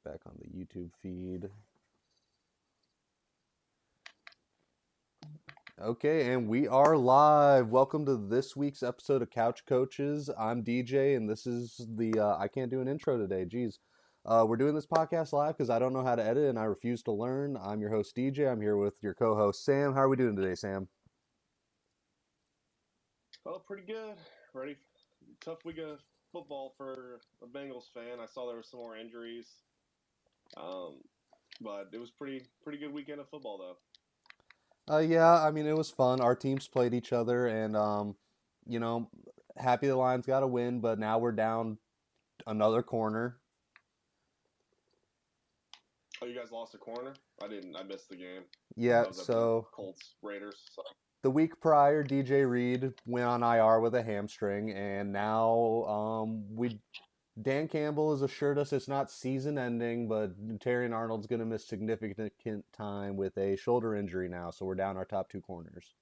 get back on the YouTube feed. Okay, and we are live. Welcome to this week's episode of Couch Coaches. I'm DJ, and this is the I can't do an intro today. Geez. We're doing this podcast live because I don't know how to edit and I refuse to learn. I'm your host, DJ. I'm here with your co host, Sam. How are we doing today, Sam? Oh, pretty good. Ready? Tough week of football for a Bengals fan. I saw there were some more injuries, but it was pretty good weekend of football though. Yeah, I mean, it was fun. Our teams played each other, and, you know, happy the Lions got a win, but now we're down another corner. Oh, you guys lost a corner? I didn't. I missed the game. Yeah, I was at the so Colts Raiders. So. the week prior, DJ Reed went on IR with a hamstring, and now Dan Campbell has assured us it's not season-ending, but Terrion Arnold's going to miss significant time with a shoulder injury now, so we're down our top two corners.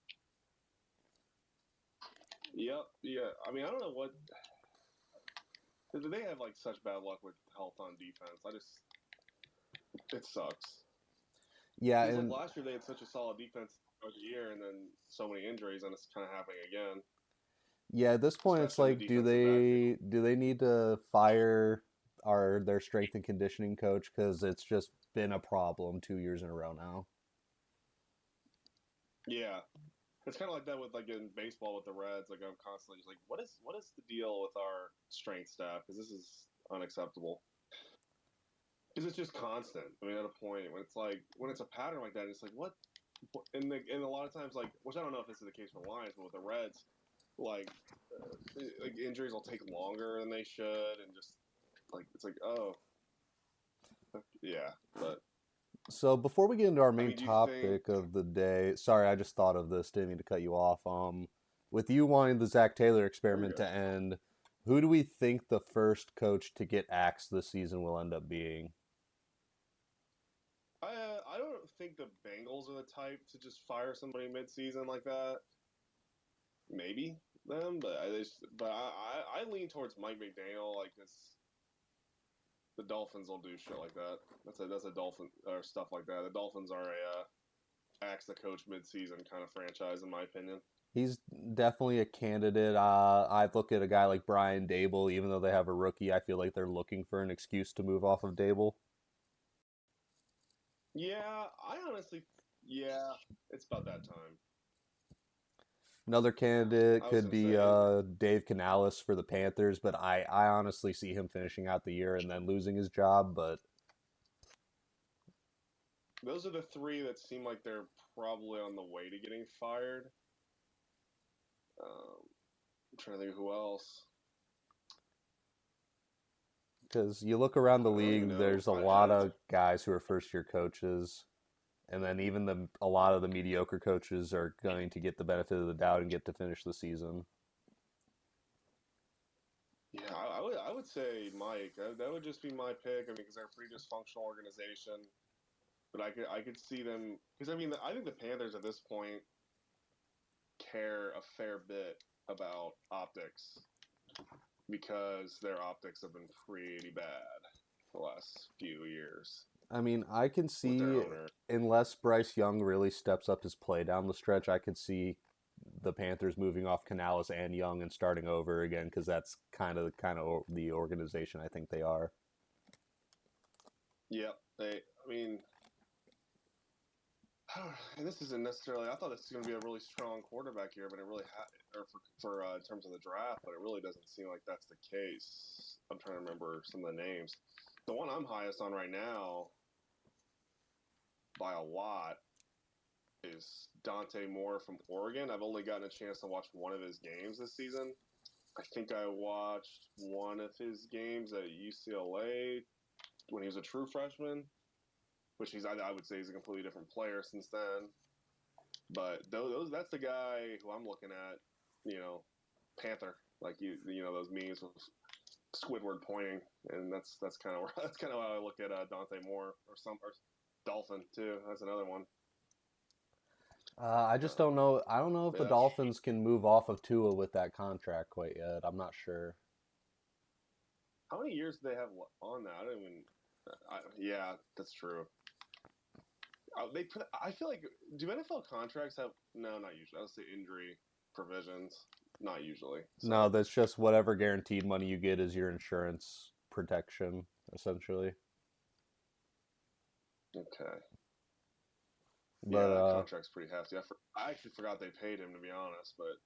Yep. Yeah. I mean, I don't know what. They have like such bad luck with health on defense. It sucks. Yeah, Because like and last year they had such a solid defense throughout the year, and then so many injuries, and it's kind of happening again. yeah, at this point, it's Especially in like, the do defensive backfield. they need to fire their strength and conditioning coach because it's just been a problem 2 years in a row now. Yeah. It's kind of like that with like in baseball with the Reds. Like I'm constantly just like, what is the deal with our strength staff? Because this is unacceptable. Because it's just constant. I mean, at a point when it's like when it's a pattern like that, it's like what? And a lot of times, like, which I don't know if this is the case for the Lions, but with the Reds, like injuries will take longer than they should, and just like it's like oh yeah, but So before we get into our I main mean, do you think? topic of the day, sorry, I just thought of this. Didn't mean to cut you off. With you wanting the Zach Taylor Oh, you're experiment good. to end, who do we think the first coach to get axed this season will end up being? I don't think the Bengals are the type to just fire somebody mid-season like that. Maybe them, but I lean towards Mike McDaniel, like the Dolphins will do shit like that. That's a Dolphin or stuff like that. The Dolphins are a axe the coach mid-season kind of franchise, in my opinion. He's definitely a candidate. I look at a guy like Brian Dable, even though they have a rookie, I feel like they're looking for an excuse to move off of Dable. Yeah, I honestly, yeah, it's about that time. Another candidate I was could gonna be say Dave Canales for the Panthers, but I honestly see him finishing out the year and then losing his job. But those are the three that seem like they're probably on the way to getting fired. I'm trying to think who else. because you look around the I don't even league, know. there's a lot of guys who are first year coaches, and then even a lot of the mediocre coaches are going to get the benefit of the doubt and get to finish the season. Yeah, I would say Mike. That would just be my pick. I mean, because they're a pretty dysfunctional organization, but I could see them because I mean I think the Panthers at this point care a fair bit about optics because their optics have been pretty bad the last few years I mean, I can with their see, owner. unless Bryce Young really steps up his play down the stretch, I could see the Panthers moving off Canales and Young and starting over again because that's kind of the organization I think they are. Yep, I mean, and this isn't necessarily. I thought this was going to be a really strong quarterback here, but it really or for in terms of the draft, but it really doesn't seem like that's the case. I'm trying to remember some of the names. The one I'm highest on right now by a lot is Dante Moore from Oregon. I've only gotten a chance to watch one of his games this season. I think I watched one of his games at UCLA when he was a true freshman, which I would say he's a completely different player since then. But that's the guy who I'm looking at. You know, Panther, like you know those memes with Squidward pointing, and that's kind of how I look at Dante Moore or Dolphin too. That's another one. I just don't know. I don't know if the Yeah. Dolphins can move off of Tua with that contract quite yet. I'm not sure. How many years do they have on that? Yeah, that's true. I feel like, do NFL contracts have? No, not usually. I would say injury provisions. Not usually. No, So that's just whatever guaranteed money you get is your insurance protection, essentially. okay. Yeah, But that contract's pretty hefty. I actually forgot they paid him, to be honest. But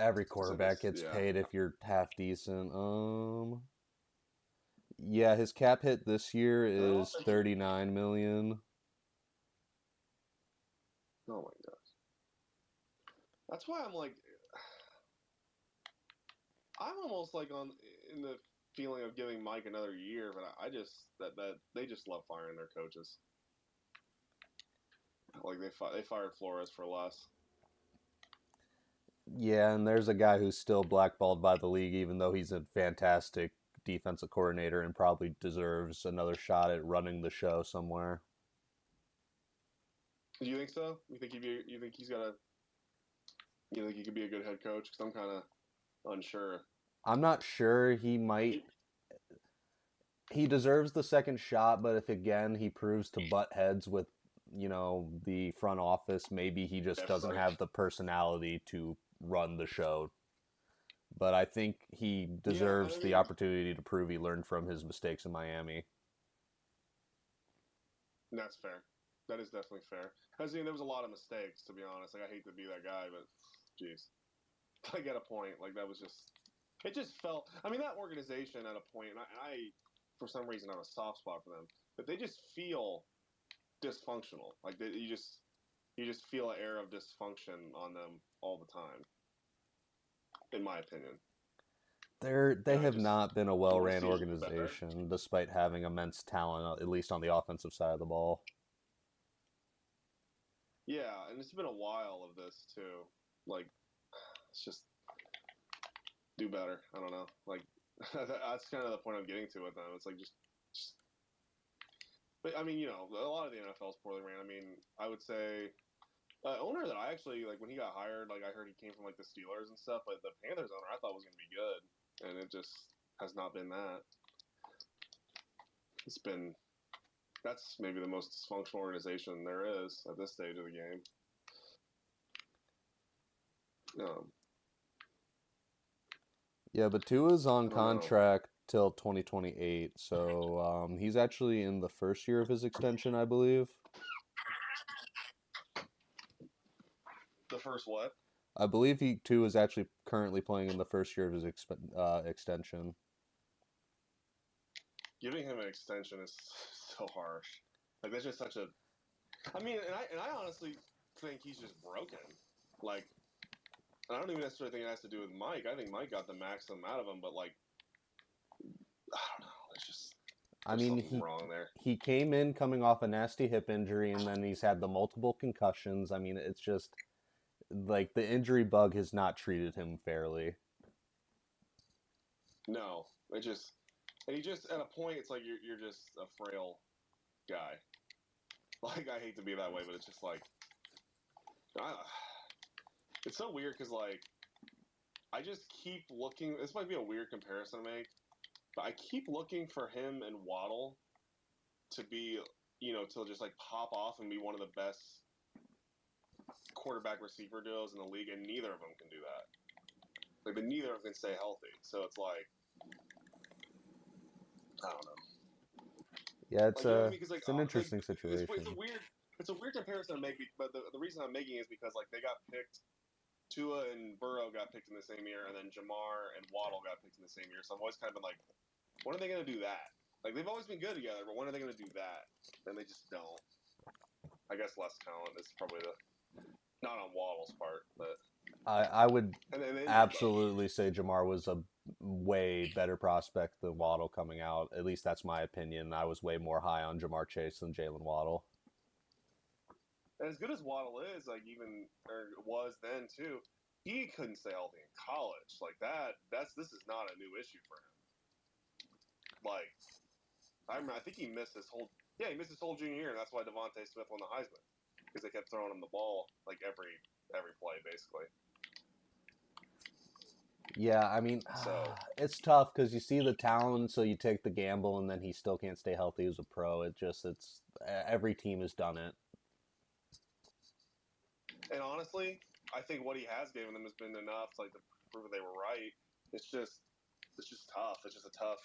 every so quarterback this, gets yeah. paid if you're half decent. Yeah, his cap hit this year And then is also, 39 million. oh my gosh, that's why I'm almost like on in the feeling of giving Mike another year, but I just that they just love firing their coaches. Like they fired Flores for less. Yeah, and there's a guy who's still blackballed by the league, even though he's a fantastic defensive coordinator and probably deserves another shot at running the show somewhere. Do you think so? You think he's got a? You think he could be a good head coach? Because I'm kind of unsure. I'm not sure he might. He deserves the second shot, but if again he proves to butt heads with, the front office, maybe he just doesn't have the personality to run the show. But I think he Yeah, deserves I the mean, opportunity to prove he learned from his mistakes in Miami. that's fair. That is definitely fair. Because there was a lot of mistakes, to be honest. Like I hate to be that guy, but jeez, I get a point. Like that was just. It just felt. I mean, that organization at a point, and I for some reason, have a soft spot for them, but they just feel dysfunctional. Like you just feel an air of dysfunction on them all the time. In my opinion, They and I have just not been a want to well-ran see it better. organization, despite having immense talent, at least on the offensive side of the ball. Yeah, and it's been a while of this too. Like, it's just do better. I don't know. Like, that's kind of the point I'm getting to with them. It's like just. But I mean, a lot of the NFL is poorly ran. I mean, I would say owner that I actually like when he got hired. Like, I heard he came from like the Steelers and stuff. But the Panthers owner, I thought was going to be good, and it just has not been that. It's been that's maybe the most dysfunctional organization there is at this stage of the game. Um, Yeah, but Tua's on I don't know. contract till 2028, so he's actually in the first year of his extension, I believe. The first what? I believe Tua is actually currently playing in the first year of his extension. Giving him an extension is so harsh. Like that's just such a. I mean, and I honestly think he's just broken. Like, and I don't even necessarily think it has to do with Mike. I think Mike got the maximum out of him, but like, I don't know. It's just I there's mean, something wrong there. he came in coming off a nasty hip injury, and then he's had the multiple concussions. I mean, it's just like the injury bug has not treated him fairly. No, it just and he just at a point it's like you're just a frail guy. Like I hate to be that way, but it's just like I, it's so weird because like I just keep looking. This might be a weird comparison to make, but I keep looking for him and Waddle to be, to just like pop off and be one of the best quarterback receiver duos in the league, and neither of them can do that. Like, but neither of them can stay healthy. So it's like, I don't know. Yeah, Like, you know what I mean? Because it's an interesting situation. it's a weird comparison to make. But the reason I'm making is because like they got picked. Tua and Burrow got picked in the same year, and then Jamar and Waddle got picked in the same year. So I've always kind of been like, when are they going to do that? Like they've always been good together, but when are they going to do that? And they just don't. I guess less talent is probably the not on Waddle's part, but I would and then absolutely say Jamar was a way better prospect than Waddle coming out. At least that's my opinion. I was way more high on Jamar Chase than Jalen Waddle. and as good as Waddle is, like even or was then too, he couldn't stay healthy in college. Like this is not a new issue for him. Like I think he missed his whole junior year, and that's why Devontae Smith won the Heisman because they kept throwing him the ball like every play basically. Yeah, I mean, So it's tough because you see the talent, so you take the gamble, and then he still can't stay healthy as a pro. It's every team has done it. and honestly, I think what he has given them has been enough like to prove that they were right. It's just tough. It's just a tough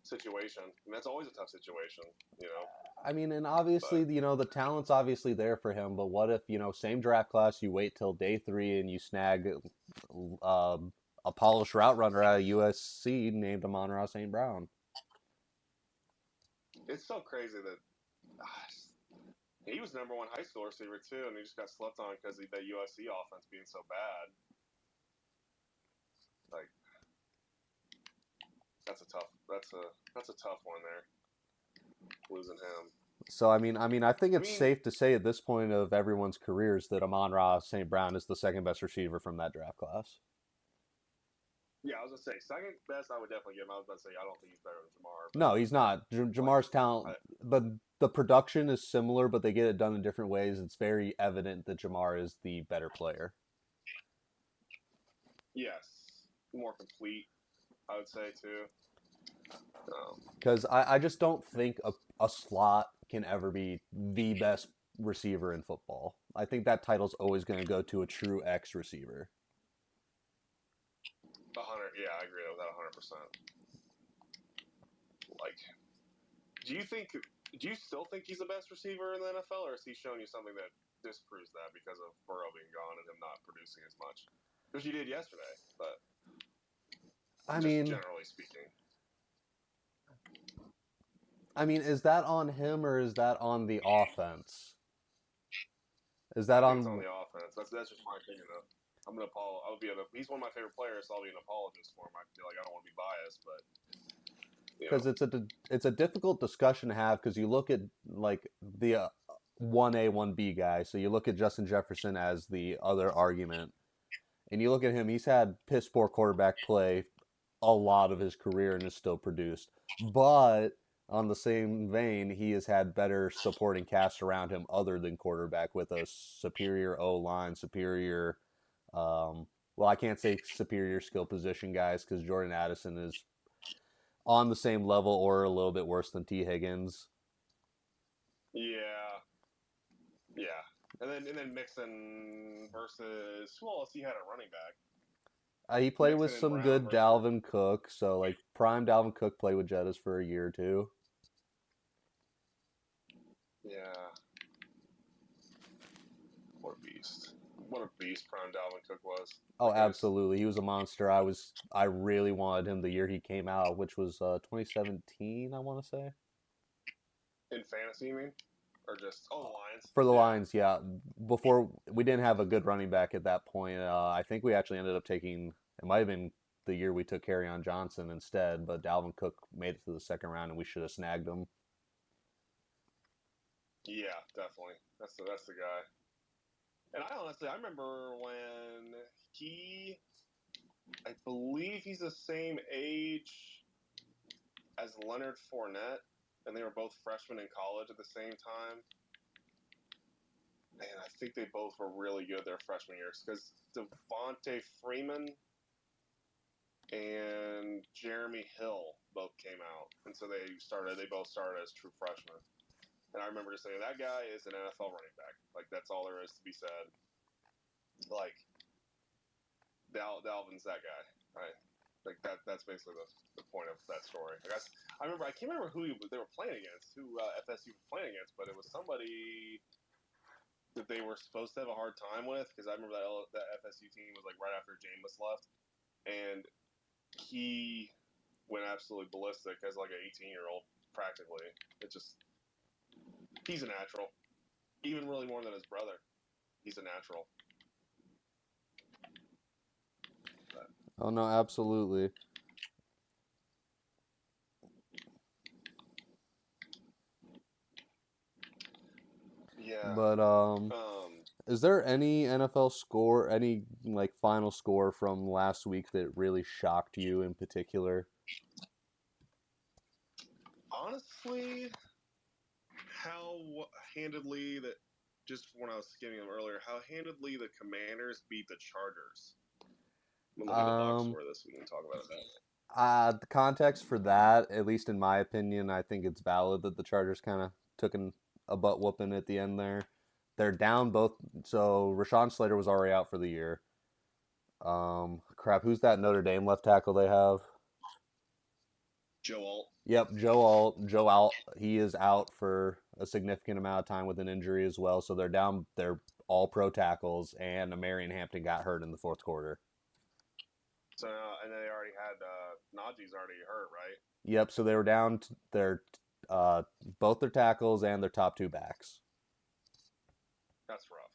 situation, and that's always a tough situation, you know. I mean, and But obviously, the talent's obviously there for him, but what if, same draft class, you wait till day 3 and you snag a polished route runner out of USC named Amon-Ra St. Brown? it's so crazy that he was number one high school receiver too, and he just got slept on because of that USC offense being so bad. Like that's a tough one there, losing him. So I think I it's mean, safe to say at this point of everyone's careers that Amon-Ra St. Brown is the second best receiver from that draft class. yeah, I was gonna say second best. I would definitely give him. I was about to say I don't think he's better than Jamar, but No, he's not. like, Jamar's talent, the production is similar, but they get it done in different ways. It's very evident that Jamar is the better player. yes, more complete. I would say too. Because I just don't think a slot can ever be the best receiver in football. I think that title's always going to go to a true X receiver. 100. Yeah, I agree with that 100%. Like, do you think? Do you still think he's the best receiver in the NFL, or has he shown you something that disproves that because of Burrow being gone and him not producing as much? Which he did yesterday, but I just mean, generally speaking. is that on him or is that on the offense? Is I that think it's on on? the offense. That's just my opinion, though. I'm gonna Paul. He's one of my favorite players, so I'll be an apologist for him. I feel like I don't want to be biased, but Because it's a difficult discussion to have because you look at like the 1A 1B guy. So you look at Justin Jefferson as the other argument, and you look at him. He's had piss poor quarterback play a lot of his career and is still produced. But on the same vein, he has had better supporting cast around him other than quarterback with a superior O line, superior. Well, I can't say superior skill position guys because Jordan Addison is on the same level or a little bit worse than T. Higgins. yeah, yeah. And then Mixon versus who else he had a running back? He played with Mixon and some Brown good versus Dalvin Cook, so like prime Dalvin Cook played with Jettas for a year or two. yeah. What a beast! What a beast Prime Dalvin Cook was. Oh, That guy's absolutely. He was a monster. I really wanted him the year he came out, which was 2017, I want to say. in fantasy, you mean, or just the Lions? For the Yeah, Lions, yeah. Before we didn't have a good running back at that point. I think we actually ended up taking it might have been the year we took Kerryon Johnson instead, but Dalvin Cook made it to the second round and we should have snagged him. yeah, definitely. That's the guy. And I remember when I believe he's the same age as Leonard Fournette, and they were both freshmen in college at the same time. And I think they both were really good their freshman years because Devontae Freeman and Jeremy Hill both came out, and so they both started as true freshmen. And I remember just saying that guy is an NFL running back. Like that's all there is to be said. Like Dalvin's that guy, right? Like that's basically the point of that story. Like I can't remember who they were playing against, who FSU was playing against, but it was somebody that they were supposed to have a hard time with because I remember that FSU team was like right after Jameis left, and he went absolutely ballistic as like an 18-year-old practically. It just he's a natural, even really more than his brother. He's a natural. But, Oh no, absolutely. yeah. But is there any NFL score, any like final score from last week that really shocked you in particular? Honestly, how handedly that just when I was skimming them earlier, how handedly the Commanders beat the Chargers. I'm gonna look at the box Um, score this week and talk about it. the context for that, at least in my opinion, I think it's valid that the Chargers kind of took a butt whooping at the end there. They're down both. So Rashawn Slater was already out for the year. Crap, who's that Notre Dame left tackle they have? Joe Alt. Yep, Joe Alt. Joe Alt. He is out for a significant amount of time with an injury as well. So they're down. They're all pro tackles, and Marion Hampton got hurt in the fourth quarter. So and they already had Najee's already hurt, right? Yep. So they were down their both their tackles and their top two backs That's rough.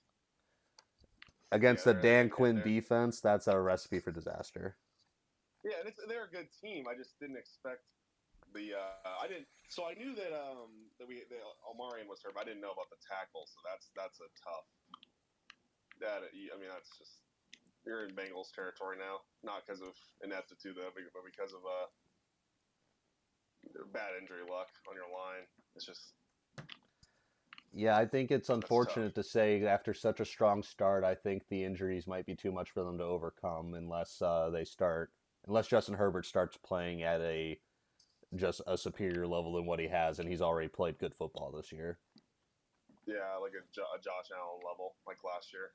against the Dan Quinn defense. That's a recipe for disaster. Yeah, and they're a good team. I just didn't expect the. I didn't. So I knew that Omarion was hurt, but I didn't know about the tackle. So that's a tough. That's just you're in Bengals territory now. Not because of ineptitude, though, but because of bad injury luck on your line. It's just. Yeah, I think it's unfortunate to say after such a strong start, I think the injuries might be too much for them to overcome unless Justin Herbert starts playing at just a superior level than what he has, and he's already played good football this year. Yeah, like a Josh Allen level, like last year.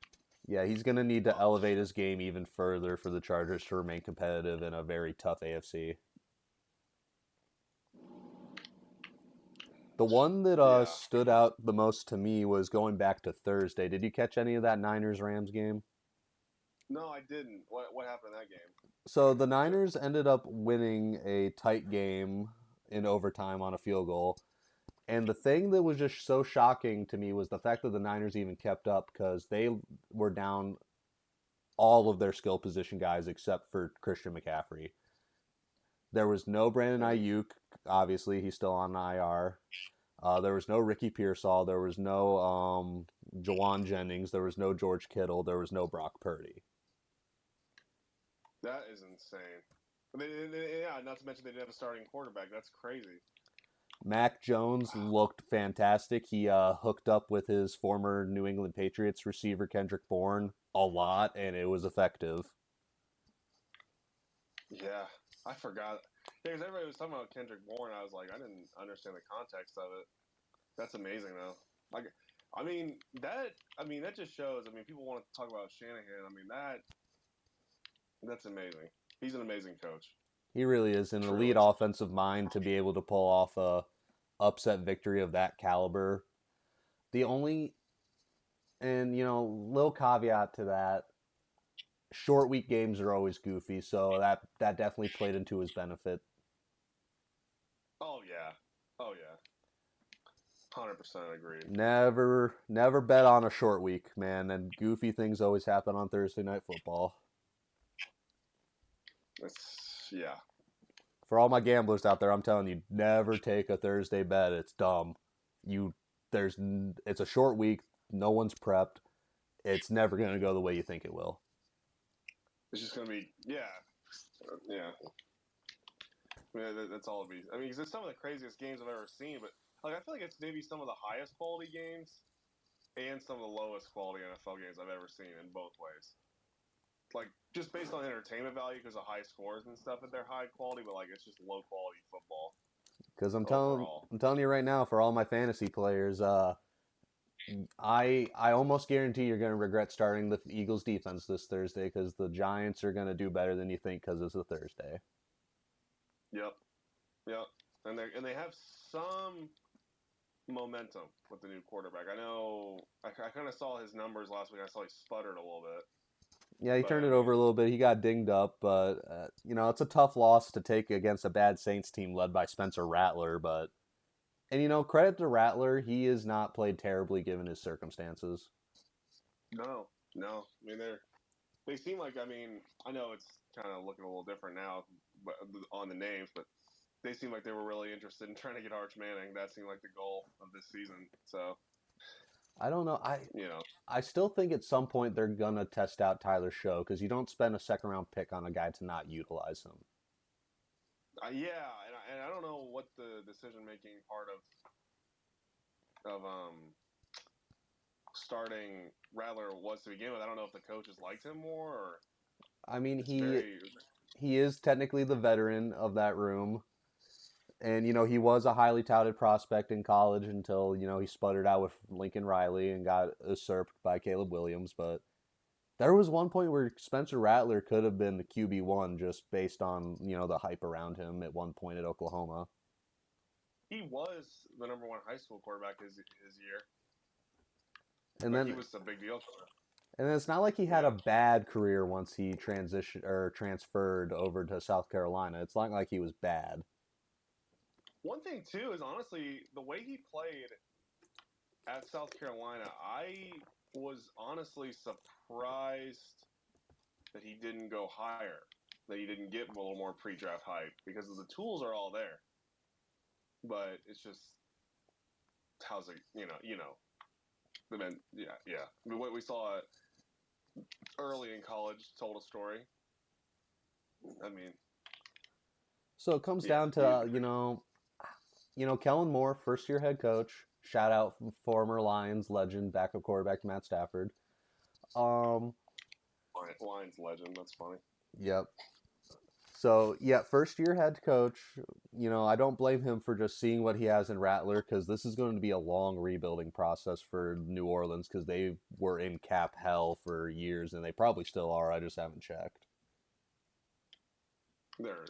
Yeah, he's going to need to elevate his game even further for the Chargers to remain competitive in a very tough AFC. The one that stood out the most to me was going back to Thursday. Did you catch any of that Niners-Rams game? No, I didn't. What happened in that game? So the Niners ended up winning a tight game in overtime on a field goal. And the thing that was just so shocking to me was the fact that the Niners even kept up because they were down all of their skill position guys except for Christian McCaffrey. There was no Brandon Ayuk. Obviously, he's still on IR. There was no Ricky Pearsall. There was no Jawan Jennings. There was no George Kittle. There was no Brock Purdy. That is insane. Not to mention they didn't have a starting quarterback. That's crazy. Mac Jones looked fantastic. He hooked up with his former New England Patriots receiver Kendrick Bourne a lot, and it was effective. Yeah, I forgot. Because everybody was talking about Kendrick Bourne, I was like, I didn't understand the context of it. That's amazing, though. That just shows. People want to talk about Shanahan. That's amazing. He's an amazing coach. He really is an elite offensive mind to be able to pull off a upset victory of that caliber. Little caveat to that, short week games are always goofy, so that definitely played into his benefit. Oh yeah. 100% agree. Never bet on a short week, man, and goofy things always happen on Thursday Night Football. Yeah. For all my gamblers out there, I'm telling you, never take a Thursday bet. It's dumb. It's a short week. No one's prepped. It's never going to go the way you think it will. It's just going to be, yeah. That's all it be. Because it's some of the craziest games I've ever seen, but I feel like it's maybe some of the highest quality games and some of the lowest quality NFL games I've ever seen in both ways. Just based on entertainment value because of high scores and stuff, that they're high quality, but it's just low quality football. Because I'm telling you right now, for all my fantasy players, I almost guarantee you're going to regret starting the Eagles defense this Thursday because the Giants are going to do better than you think because it's a Thursday. Yep, and they have some momentum with the new quarterback. I know I kind of saw his numbers last week. I saw he sputtered a little bit. Yeah, he turned it over a little bit. He got dinged up, but it's a tough loss to take against a bad Saints team led by Spencer Rattler. And credit to Rattler, he has not played terribly given his circumstances. No. They seem like. I know it's kind of looking a little different now, but on the names, but they seem like they were really interested in trying to get Arch Manning. That seemed like the goal of this season. So. I don't know. I still think at some point they're gonna test out Tyler Show because you don't spend a second round pick on a guy to not utilize him. Yeah, and I don't know what the decision making part of starting Rattler was to begin with. I don't know if the coaches liked him more, or I mean, It's very he is technically the veteran of that room. And, he was a highly touted prospect in college until, he sputtered out with Lincoln Riley and got usurped by Caleb Williams. But there was one point where Spencer Rattler could have been the QB1 just based on, the hype around him at one point at Oklahoma. he was the #1 high school quarterback his year. And Like he then was a big deal. it's not like he had a Yeah. bad career once he transitioned or transferred over to South Carolina. It's not like he was bad. One thing too is honestly the way he played at South Carolina. I was honestly surprised that he didn't go higher, that he didn't get a little more pre-draft hype because the tools are all there. But it's just how's it, the men, yeah. I mean, what we saw early in college told a story. I mean, So it comes yeah, down to, Kellen Moore, first year head coach. Shout out former Lions legend, backup quarterback Matt Stafford. Um, Lions legend. That's funny. yep. So yeah, first year head coach. I don't blame him for just seeing what he has in Rattler because this is going to be a long rebuilding process for New Orleans because they were in cap hell for years and they probably still are. I just haven't checked. There's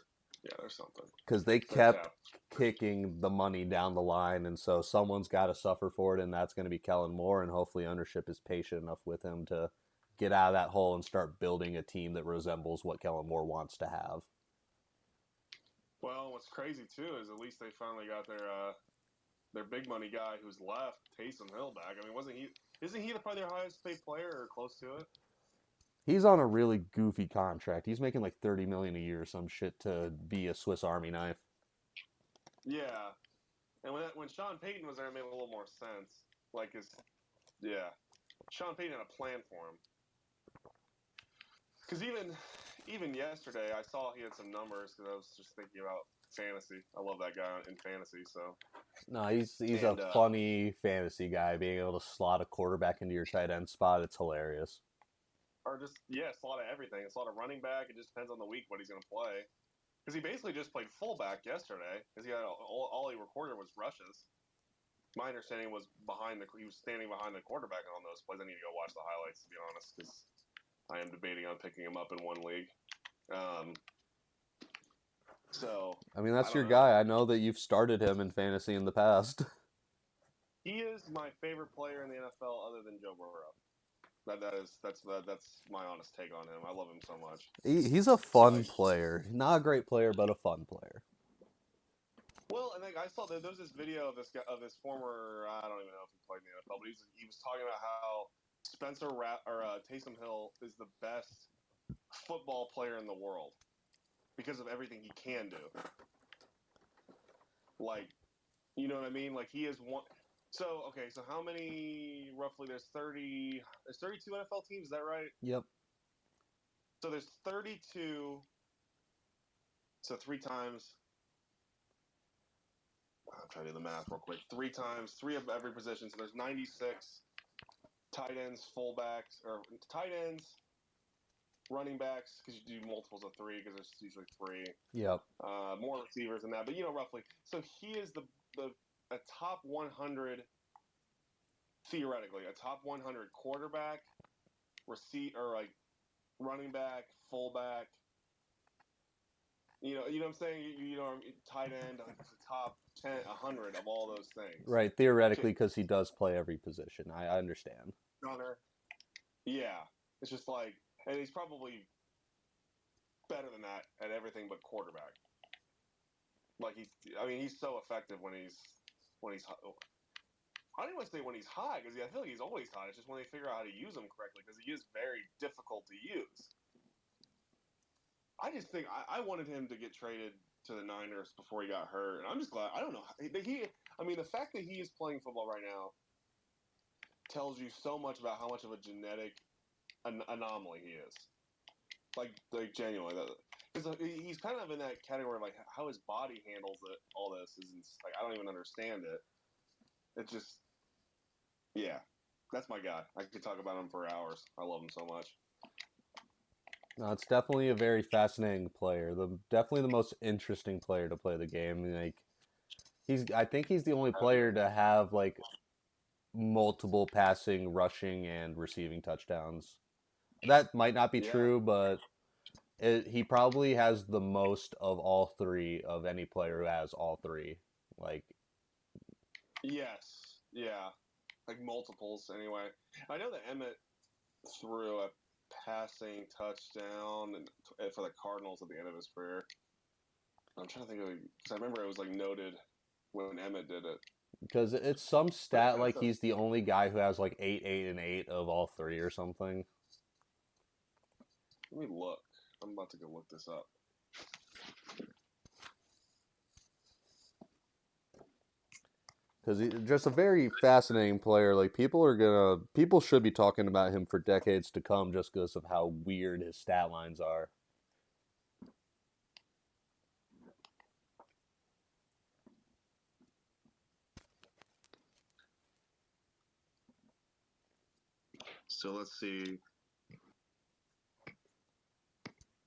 something Because they kept kicking the money down the line, and so someone's got to suffer for it, and that's going to be Kellen Moore. And hopefully, ownership is patient enough with him to get out of that hole and start building a team that resembles what Kellen Moore wants to have. Well, what's crazy too is at least they finally got their big money guy who's left, Taysom Hill, back. I mean, wasn't he? Isn't he probably their highest paid player or close to it? He's on a really goofy contract. He's making like $30 million a year, some shit, to be a Swiss Army knife. Yeah, and when Sean Payton was there, it made a little more sense. Like Sean Payton had a plan for him. Because even yesterday, I saw he had some numbers because I was just thinking about fantasy. I love that guy in fantasy. So no, he's a funny fantasy guy. Being able to slot a quarterback into your tight end spot, it's hilarious. Or just slot of everything. A slot of running back. It just depends on the week what he's going to play. Because he basically just played fullback yesterday. Because he had all he recorded was rushes. My understanding was he was standing behind the quarterback on those plays. I need to go watch the highlights to be honest, because I am debating on picking him up in one league. So I mean, that's your guy. I know that you've started him in fantasy in the past. He is my favorite player in the NFL, other than Joe Burrow. That's my honest take on him. I love him so much. He's a fun player, not a great player, but a fun player. Well, and I saw there was this video of this former, I don't even know if he played in the NFL, but he was talking about how Taysom Hill is the best football player in the world because of everything he can do. Like, you know what I mean? Like he is one. So okay, so how many roughly? There's 32 NFL teams. Is that right? Yep. So there's 32. So 3 times. I'm trying to do the math real quick. 3 times, 3 of every position. So there's 96 tight ends, fullbacks, or tight ends, running backs, because you do multiples of 3, because there's usually 3. Yep. More receivers than that, but roughly. So he is a top 100, theoretically, a top 100 quarterback, or like running back, fullback. You know what I'm saying? Tight end, like the top 10, 100 of all those things. Right, theoretically, because he does play every position. I understand. Gunner. Yeah, it's just like, and he's probably better than that at everything but quarterback. Like he's so effective when he's. I don't even want to say when he's high, because I feel like he's always high. It's just when they figure out how to use him correctly, because he is very difficult to use. I just think I wanted him to get traded to the Niners before he got hurt, and I'm just glad. I don't know. The fact that he is playing football right now tells you so much about how much of a genetic anomaly he is. Like genuinely, because he's kind of in that category of like how his body handles all this is like I don't even understand it. It just, yeah, that's my guy. I could talk about him for hours. I love him so much. No, it's definitely a very fascinating player. Definitely the most interesting player to play the game. Like I think he's the only player to have like multiple passing, rushing, and receiving touchdowns. That might not be Yeah. true, but he probably has the most of all three of any player who has all three. Like, Yes. Yeah. Like multiples, anyway. I know that Emmett threw a passing touchdown for the Cardinals at the end of his career. I'm trying to think of it because I remember it was like noted when Emmett did it. because it's some But stat like he's the only guy who has like 8, 8, and 8 of all three or something. let me look. I'm about to go look this up. Because he's just a very fascinating player. Like people should be talking about him for decades to come, just because of how weird his stat lines are. So let's see.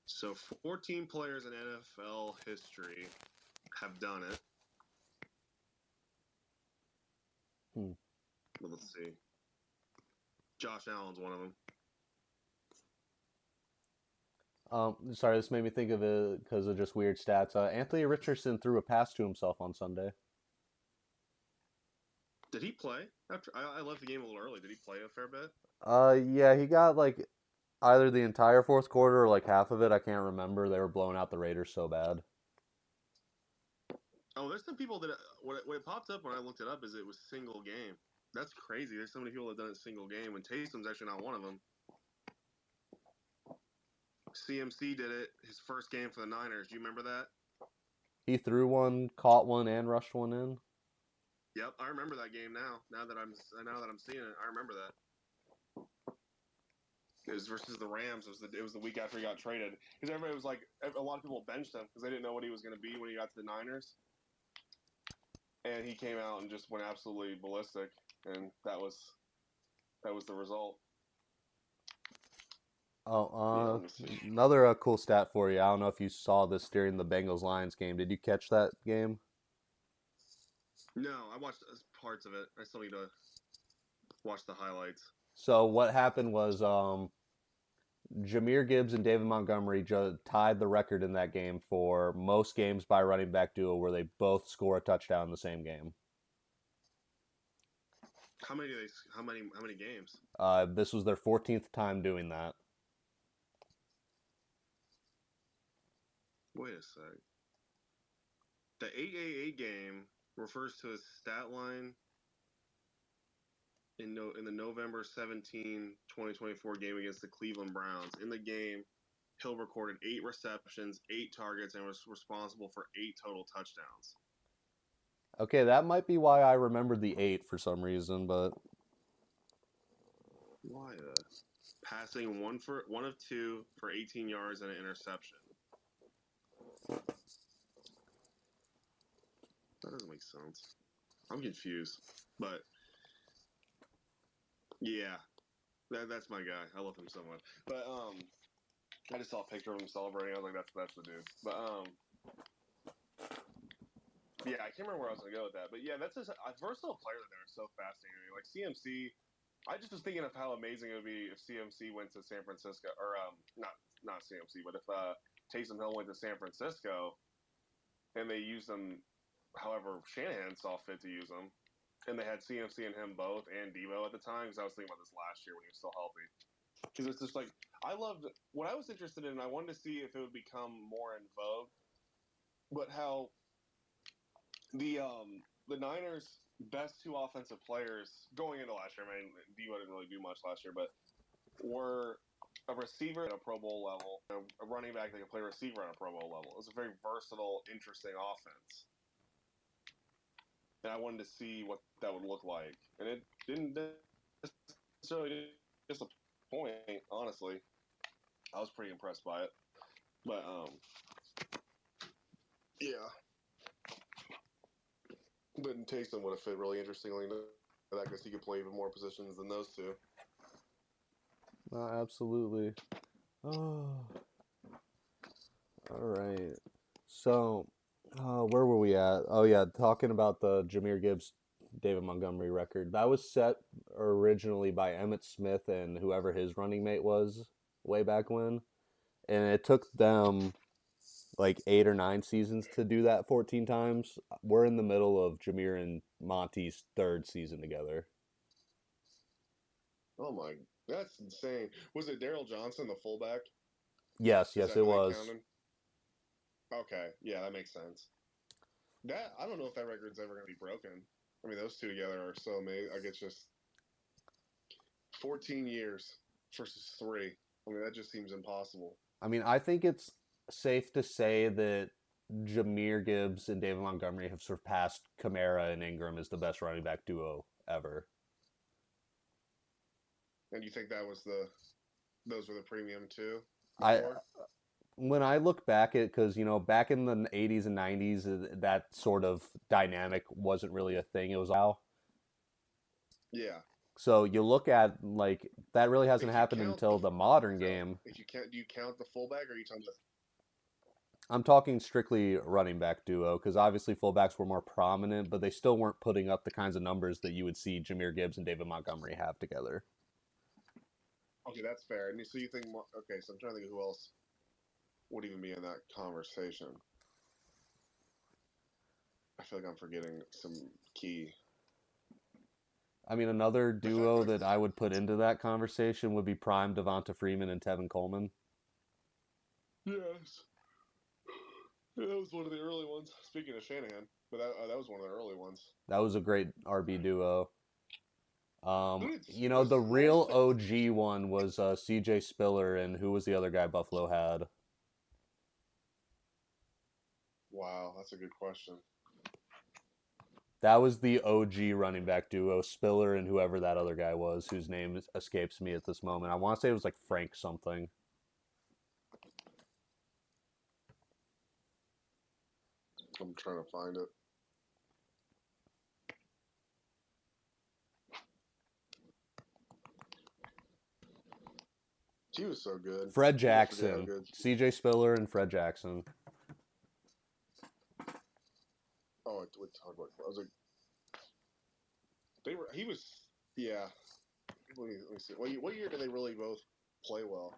So 14 players in NFL history have done it. Hmm. But let's see. Josh Allen's one of them. Sorry, this made me think of it because of just weird stats. Anthony Richardson threw a pass to himself on Sunday. Did he play? After I left the game a little early. Did he play a fair bit? Yeah, he got like either the entire fourth quarter or like half of it. I can't remember. They were blowing out the Raiders so bad. Oh, there's some people that what it popped up when I looked it up is it was single game. That's crazy. There's so many people that have done it single game, and Taysom's actually not one of them. CMC did it his first game for the Niners. Do you remember that? He threw one, caught one, and rushed one in. Yep, I remember that game now. Now that I'm seeing it, I remember that. It was versus the Rams. It was the week after he got traded because everybody was like, a lot of people benched him because they didn't know what he was going to be when he got to the Niners, and he came out and just went absolutely ballistic, and that was the result. Oh, another cool stat for you. I don't know if you saw this during the Bengals Lions game. Did you catch that game? No, I watched parts of it. I still need to watch the highlights. So what happened was Jahmyr Gibbs and David Montgomery tied the record in that game for most games by running back duo where they both score a touchdown in the same game. How many games? This was their 14th time doing that. Wait a sec. The 888 game refers to a stat line in the November 17, 2024 game against the Cleveland Browns. In the game, Hill recorded 8 receptions, 8 targets, and was responsible for 8 total touchdowns. Okay, that might be why I remembered the 8 for some reason, but why passing one of 2 for 18 yards and an interception. That doesn't make sense. I'm confused, but yeah, that's my guy. I love him so much. But I just saw a picture of him celebrating. I was like, that's the dude. But yeah, I can't remember where I was gonna go with that. But yeah, that's just a versatile player that they're so fascinating. Like CMC, I just was thinking of how amazing it would be if CMC went to San Francisco, or not CMC, but if Taysom Hill went to San Francisco, and they used him however Shanahan saw fit to use him, and they had CMC and him both, and Debo at the time, because I was thinking about this last year when he was still healthy. Because it's just like, I loved what I was interested in. I wanted to see if it would become more in vogue, but how the Niners' best 2 offensive players going into last year, I mean, Debo didn't really do much last year, but were a receiver at a Pro Bowl level, a running back that can play receiver at a Pro Bowl level. It was a very versatile, interesting offense. And I wanted to see what that would look like. And it didn't necessarily disappoint, honestly. I was pretty impressed by it. But, yeah. But Taysom would have fit really interestingly into that because he could play even more positions than those two. absolutely. Oh, all right. So, where were we at? Oh yeah, talking about the Jameer Gibbs, David Montgomery record. That was set originally by Emmitt Smith and whoever his running mate was way back when, and it took them like 8 or 9 seasons to do that 14 times. We're in the middle of Jameer and Monty's third season together. Oh my, that's insane. Was it Daryl Johnson, the fullback? Yes, Is yes, that it who they was. counted? Okay, yeah, that makes sense. That I don't know if that record's ever gonna be broken. I mean, those two together are so amazing. Like it's just 14 years versus 3. I mean, that just seems impossible. I mean, I think it's safe to say that Jameer Gibbs and David Montgomery have surpassed Kamara and Ingram as the best running back duo ever. And you think that was those were the premium too I before? when I look back at because back in the 80s and 90s that sort of dynamic wasn't really a thing. It was all Yeah. so you look at like that really hasn't If you happened count until the modern so game. if you count, do you count the fullback or are you talking about? I'm talking strictly running back duo because obviously fullbacks were more prominent, but they still weren't putting up the kinds of numbers that you would see Jameer Gibbs and David Montgomery have together. Okay, that's fair. And so you think? Okay, so I'm trying to think of who else would even be in that conversation. I feel like I'm forgetting some key. I mean, another The fact, duo like, that I would put into that conversation would be prime Devonta Freeman and Tevin Coleman. yes, yeah, that was one of the early ones. Speaking of Shanahan, but that was one of the early ones. That was a great RB duo. Who did The who else real played? OG one was CJ Spiller, and who was the other guy Buffalo had? Wow, that's a good question. That was the OG running back duo, Spiller and whoever that other guy was, whose name escapes me at this moment. I want to say it was like Frank something. I'm trying to find it. He was so good. Fred Never forget how Jackson, good. CJ Spiller, and Fred Jackson. Oh, we talked about. I was like, they were. He was. Yeah. Let me see. What year did they really both play well?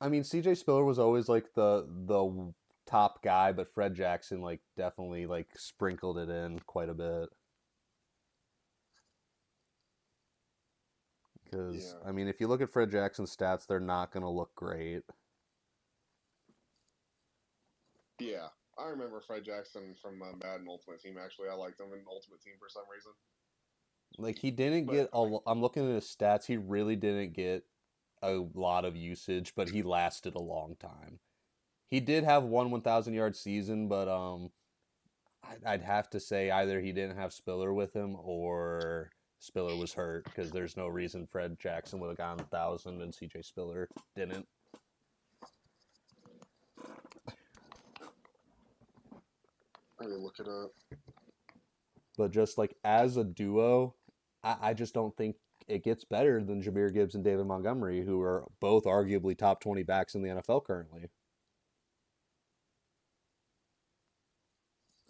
I mean, CJ Spiller was always like the top guy, but Fred Jackson like definitely like sprinkled it in quite a bit. Because Yeah. I mean, if you look at Fred Jackson's stats, they're not going to look great. Yeah. I remember Fred Jackson from Madden Ultimate Team. Actually, I liked him in Ultimate Team for some reason. Like he didn't But get a. I'm looking at his stats. He really didn't get a lot of usage, but he lasted a long time. He did have 1,000 yard season, but I'd have to say either he didn't have Spiller with him or Spiller was hurt because there's no reason Fred Jackson would have gone 1,000 and CJ Spiller didn't. I need to look it up. But just like as a duo, I just don't think it gets better than Jameer Gibbs and David Montgomery, who are both arguably top 20 backs in the NFL currently.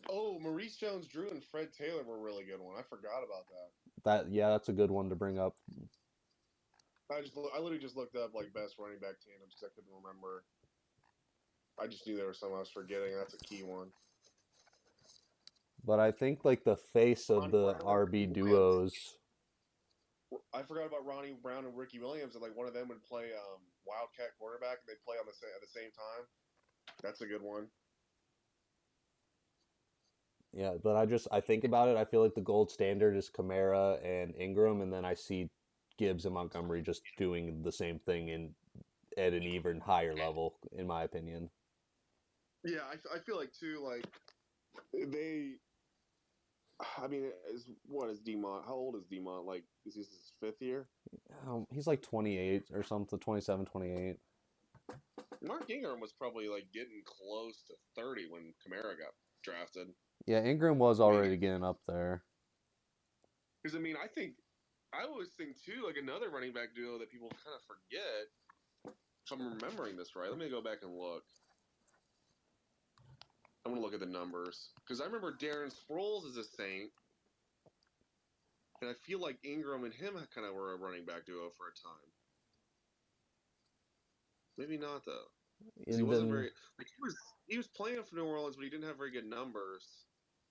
Oh, Maurice Jones-Drew and Fred Taylor were a really good one. I forgot about that. That's a good one to bring up. I literally just looked up like best running back tandems because I couldn't remember. I just knew there was some I was forgetting. That's a key one. But I think like the face of Ronnie the Brown, RB Williams. duos. I forgot about Ronnie Brown and Ricky Williams, and like one of them would play Wildcat quarterback, and they play on at the same time. That's a good one. Yeah, but I think about it. I feel like the gold standard is Kamara and Ingram, and then I see Gibbs and Montgomery just doing the same thing at an even higher level, in my opinion. Yeah, I feel like too. Like they, I mean, is Demont? How old is Demont? Like, is this his 5th year? He's like 28 or something, 27, 28. Mark Ingram was probably like getting close to 30 when Kamara got drafted. Yeah, Ingram was already getting up there. Because I always think too, like another running back duo that people kind of forget if I'm remembering this right, let me go back and look. I'm going to look at the numbers. Because I remember Darren Sproles is a Saint. And I feel like Ingram and him kind of were a running back duo for a time. Maybe not, though. He And wasn't then, very... Like, he was playing for New Orleans, but he didn't have very good numbers.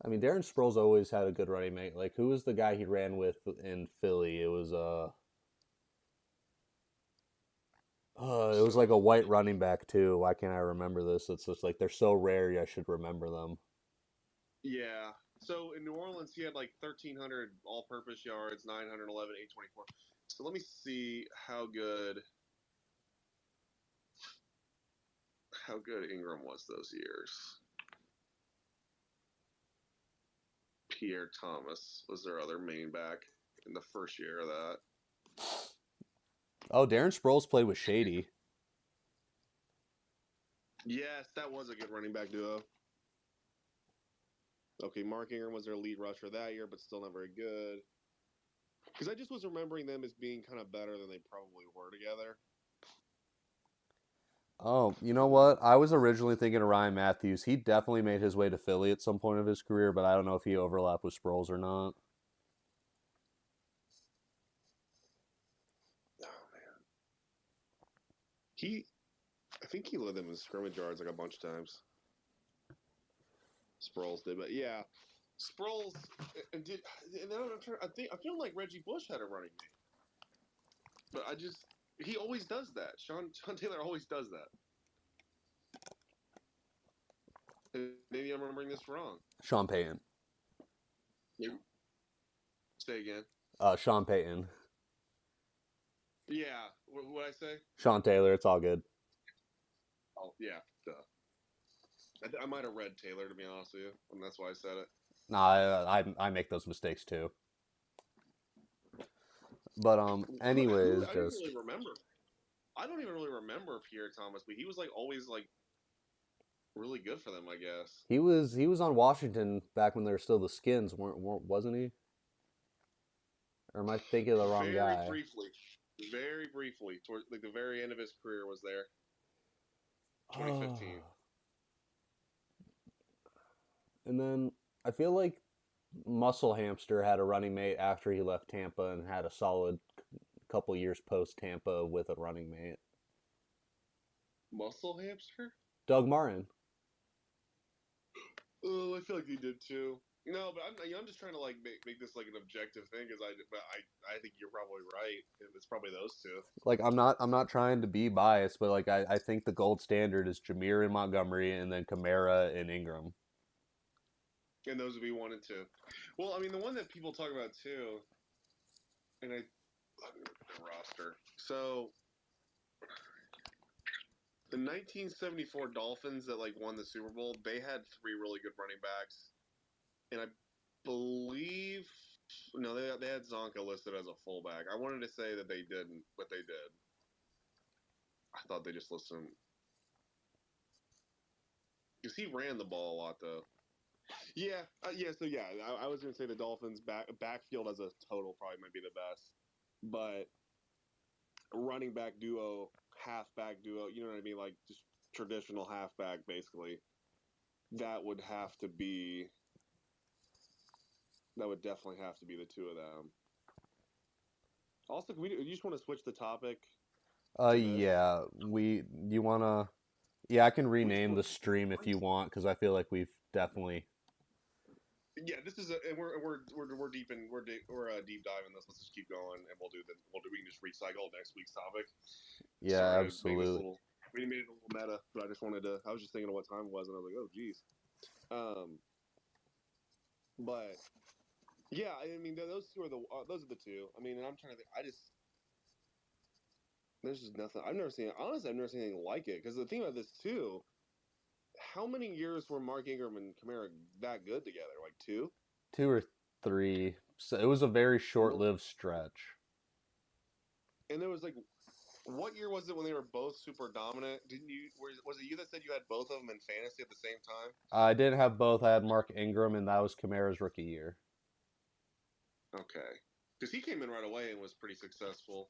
I mean, Darren Sproles always had a good running mate. Like, who was the guy he ran with in Philly? It was it was like a white running back too. Why can't I remember this? It's just like they're so rare. I should remember them. Yeah. So in New Orleans, he had like 1,300 all-purpose yards, 911, 824. So let me see how good Ingram was those years. Pierre Thomas was their other main back in the first year of that. Oh, Darren Sproles played with Shady. Yes, that was a good running back duo. Okay, Mark Ingram was their lead rusher that year, but still not very good. Because I just was remembering them as being kind of better than they probably were together. Oh, you know what? I was originally thinking of Ryan Matthews. He definitely made his way to Philly at some point of his career, but I don't know if he overlapped with Sproles or not. Oh man, I think he led them in scrimmage yards like a bunch of times. Sproles did, but yeah, Sproles and did. And then I feel like Reggie Bush had a running mate, but he always does that. Sean Taylor always does that. Maybe I'm remembering this wrong. Sean Payton. Maybe. Say again. Sean Payton. Yeah. What I say? Sean Taylor. It's all good. Oh yeah. Duh. I might have read Taylor, to be honest with you, and that's why I said it. Nah, I make those mistakes too. But anyways, I didn't really remember. I don't even really remember Pierre Thomas, but he was like always like really good for them, I guess. he was on Washington back when they were still the Skins, wasn't he? Or am I thinking of the wrong guy? Very briefly, towards like the very end of his career was there. 2015. And then I feel like Muscle Hamster had a running mate after he left Tampa and had a solid couple years post Tampa with a running mate. Muscle Hamster? Doug Martin. Oh, I feel like he did too. No, but I'm just trying to like make this like an objective thing because I think you're probably right. It's probably those two. Like I'm not trying to be biased, but like I think the gold standard is Jameer and Montgomery, and then Kamara and Ingram. And those would be 1 and 2. Well, I mean the one that people talk about too, and the roster. So the 1974 Dolphins that like won the Super Bowl, they had 3 really good running backs. And I believe they had Zonka listed as a fullback. I wanted to say that they didn't, but they did. I thought they just listed him because he ran the ball a lot, though. Yeah, So yeah, I was gonna say the Dolphins backfield as a total probably might be the best, but running back duo, halfback duo, you know what I mean? Like just traditional halfback, basically. That would definitely have to be the two of them. Also, you just want to switch the topic? Yeah, you wanna? Yeah, I can rename the stream if you want because I feel like we've definitely. Yeah, this is and we're deep diving this. Let's just keep going, and we can just recycle next week's topic. Yeah, Sorry, absolutely. We made it a little meta, but I was just thinking of what time it was, and I was like, oh, geez. But yeah, I mean, those are the two. I mean, and I'm trying to think. There's just nothing. I've never seen anything like it. Because the thing about this too, how many years were Mark Ingram and Kamara that good together? Like 2? 2 or 3. So it was a very short-lived stretch. And there was like, what year was it when they were both super dominant? Was it you that said you had both of them in fantasy at the same time? I didn't have both. I had Mark Ingram, and that was Kamara's rookie year. Okay, because he came in right away and was pretty successful.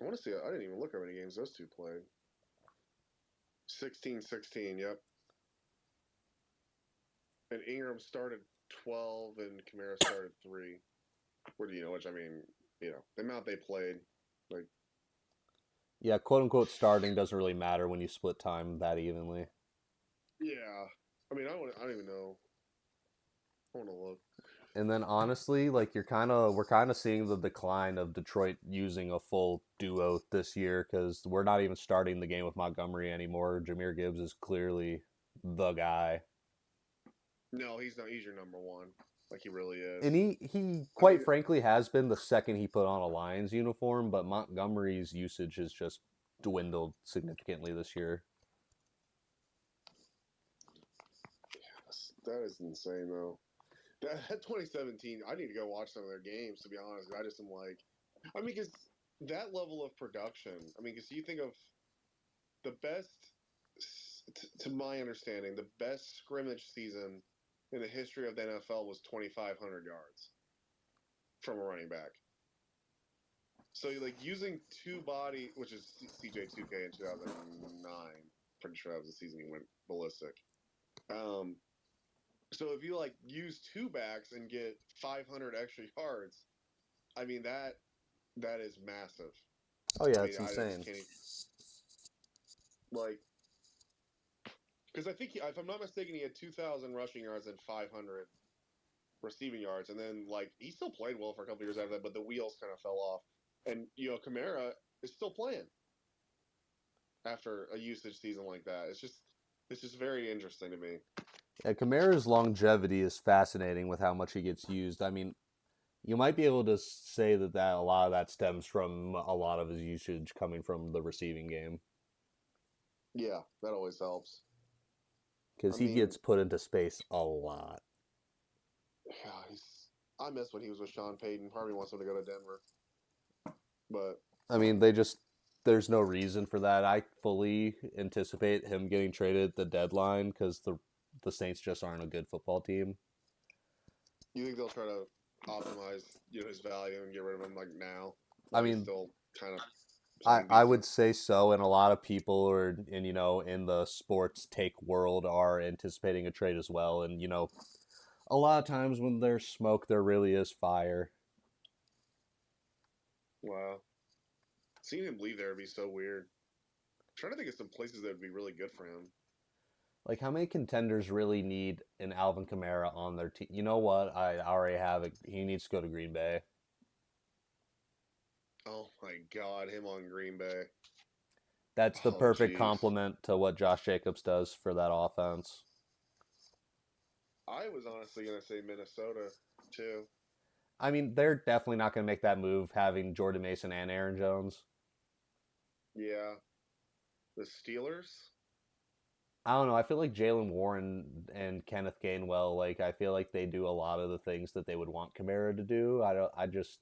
I want to see. I didn't even look how many games those two played. 16-16, yep. And Ingram started 12 and Kamara started 3. Which I mean, the amount they played, like, Yeah, quote unquote starting doesn't really matter when you split time that evenly. yeah. I mean, I don't even know. I want to look. And then honestly, like we're kind of seeing the decline of Detroit using a full duo this year because we're not even starting the game with Montgomery anymore. Jahmyr Gibbs is clearly the guy. No, he's not. He's your number one. Like, he really is. And he I mean, quite frankly has been the second he put on a Lions uniform, but Montgomery's usage has just dwindled significantly this year. that is insane, though. That 2017, I need to go watch some of their games, to be honest. I just am like, I mean, because that level of production, I mean, because you think of the best, to my understanding, the best scrimmage season in the history of the NFL was 2,500 yards from a running back. So, like, using two body, which is CJ2K in 2009, pretty sure that was the season he went ballistic. So if you like use two backs and get 500 extra yards, I mean that is massive. Oh yeah, I mean, it's I just insane. can't even, like, because I think if I'm not mistaken, he had 2,000 rushing yards and 500 receiving yards, and then like he still played well for a couple years after that, but the wheels kind of fell off. And Kamara is still playing after a usage season like that. It's just very interesting to me. Yeah, Kamara's longevity is fascinating with how much he gets used. I mean, you might be able to say that a lot of that stems from a lot of his usage coming from the receiving game Yeah, that always helps. because I he mean, gets put into space a lot. yeah, I miss when he was with Sean Payton. Probably wants him to go to Denver, but I mean, there's no reason for that. I fully anticipate him getting traded at the deadline because the Saints just aren't a good football team. you think they'll try to optimize his value and get rid of him like now I while he's mean, still kind of I playing I decent? would say so, and a lot of people are in the sports take world are anticipating a trade as well, and a lot of times when there's smoke, there really is fire. Wow, seeing him leave there would be so weird. I'm trying to think of some places that would be really good for him. Like, how many contenders really need an Alvin Kamara on their team? You know what? I already have it. He needs to go to Green Bay. Oh my God, him on Green Bay. That's the Oh perfect jeez, complement to what Josh Jacobs does for that offense. I was honestly gonna say Minnesota too. I mean, they're definitely not going to make that move having Jordan Mason and Aaron Jones. Yeah, the Steelers. I don't know. I feel like Jalen Warren and Kenneth Gainwell, like I feel like they do a lot of the things that they would want Kamara to do. I don't. I just.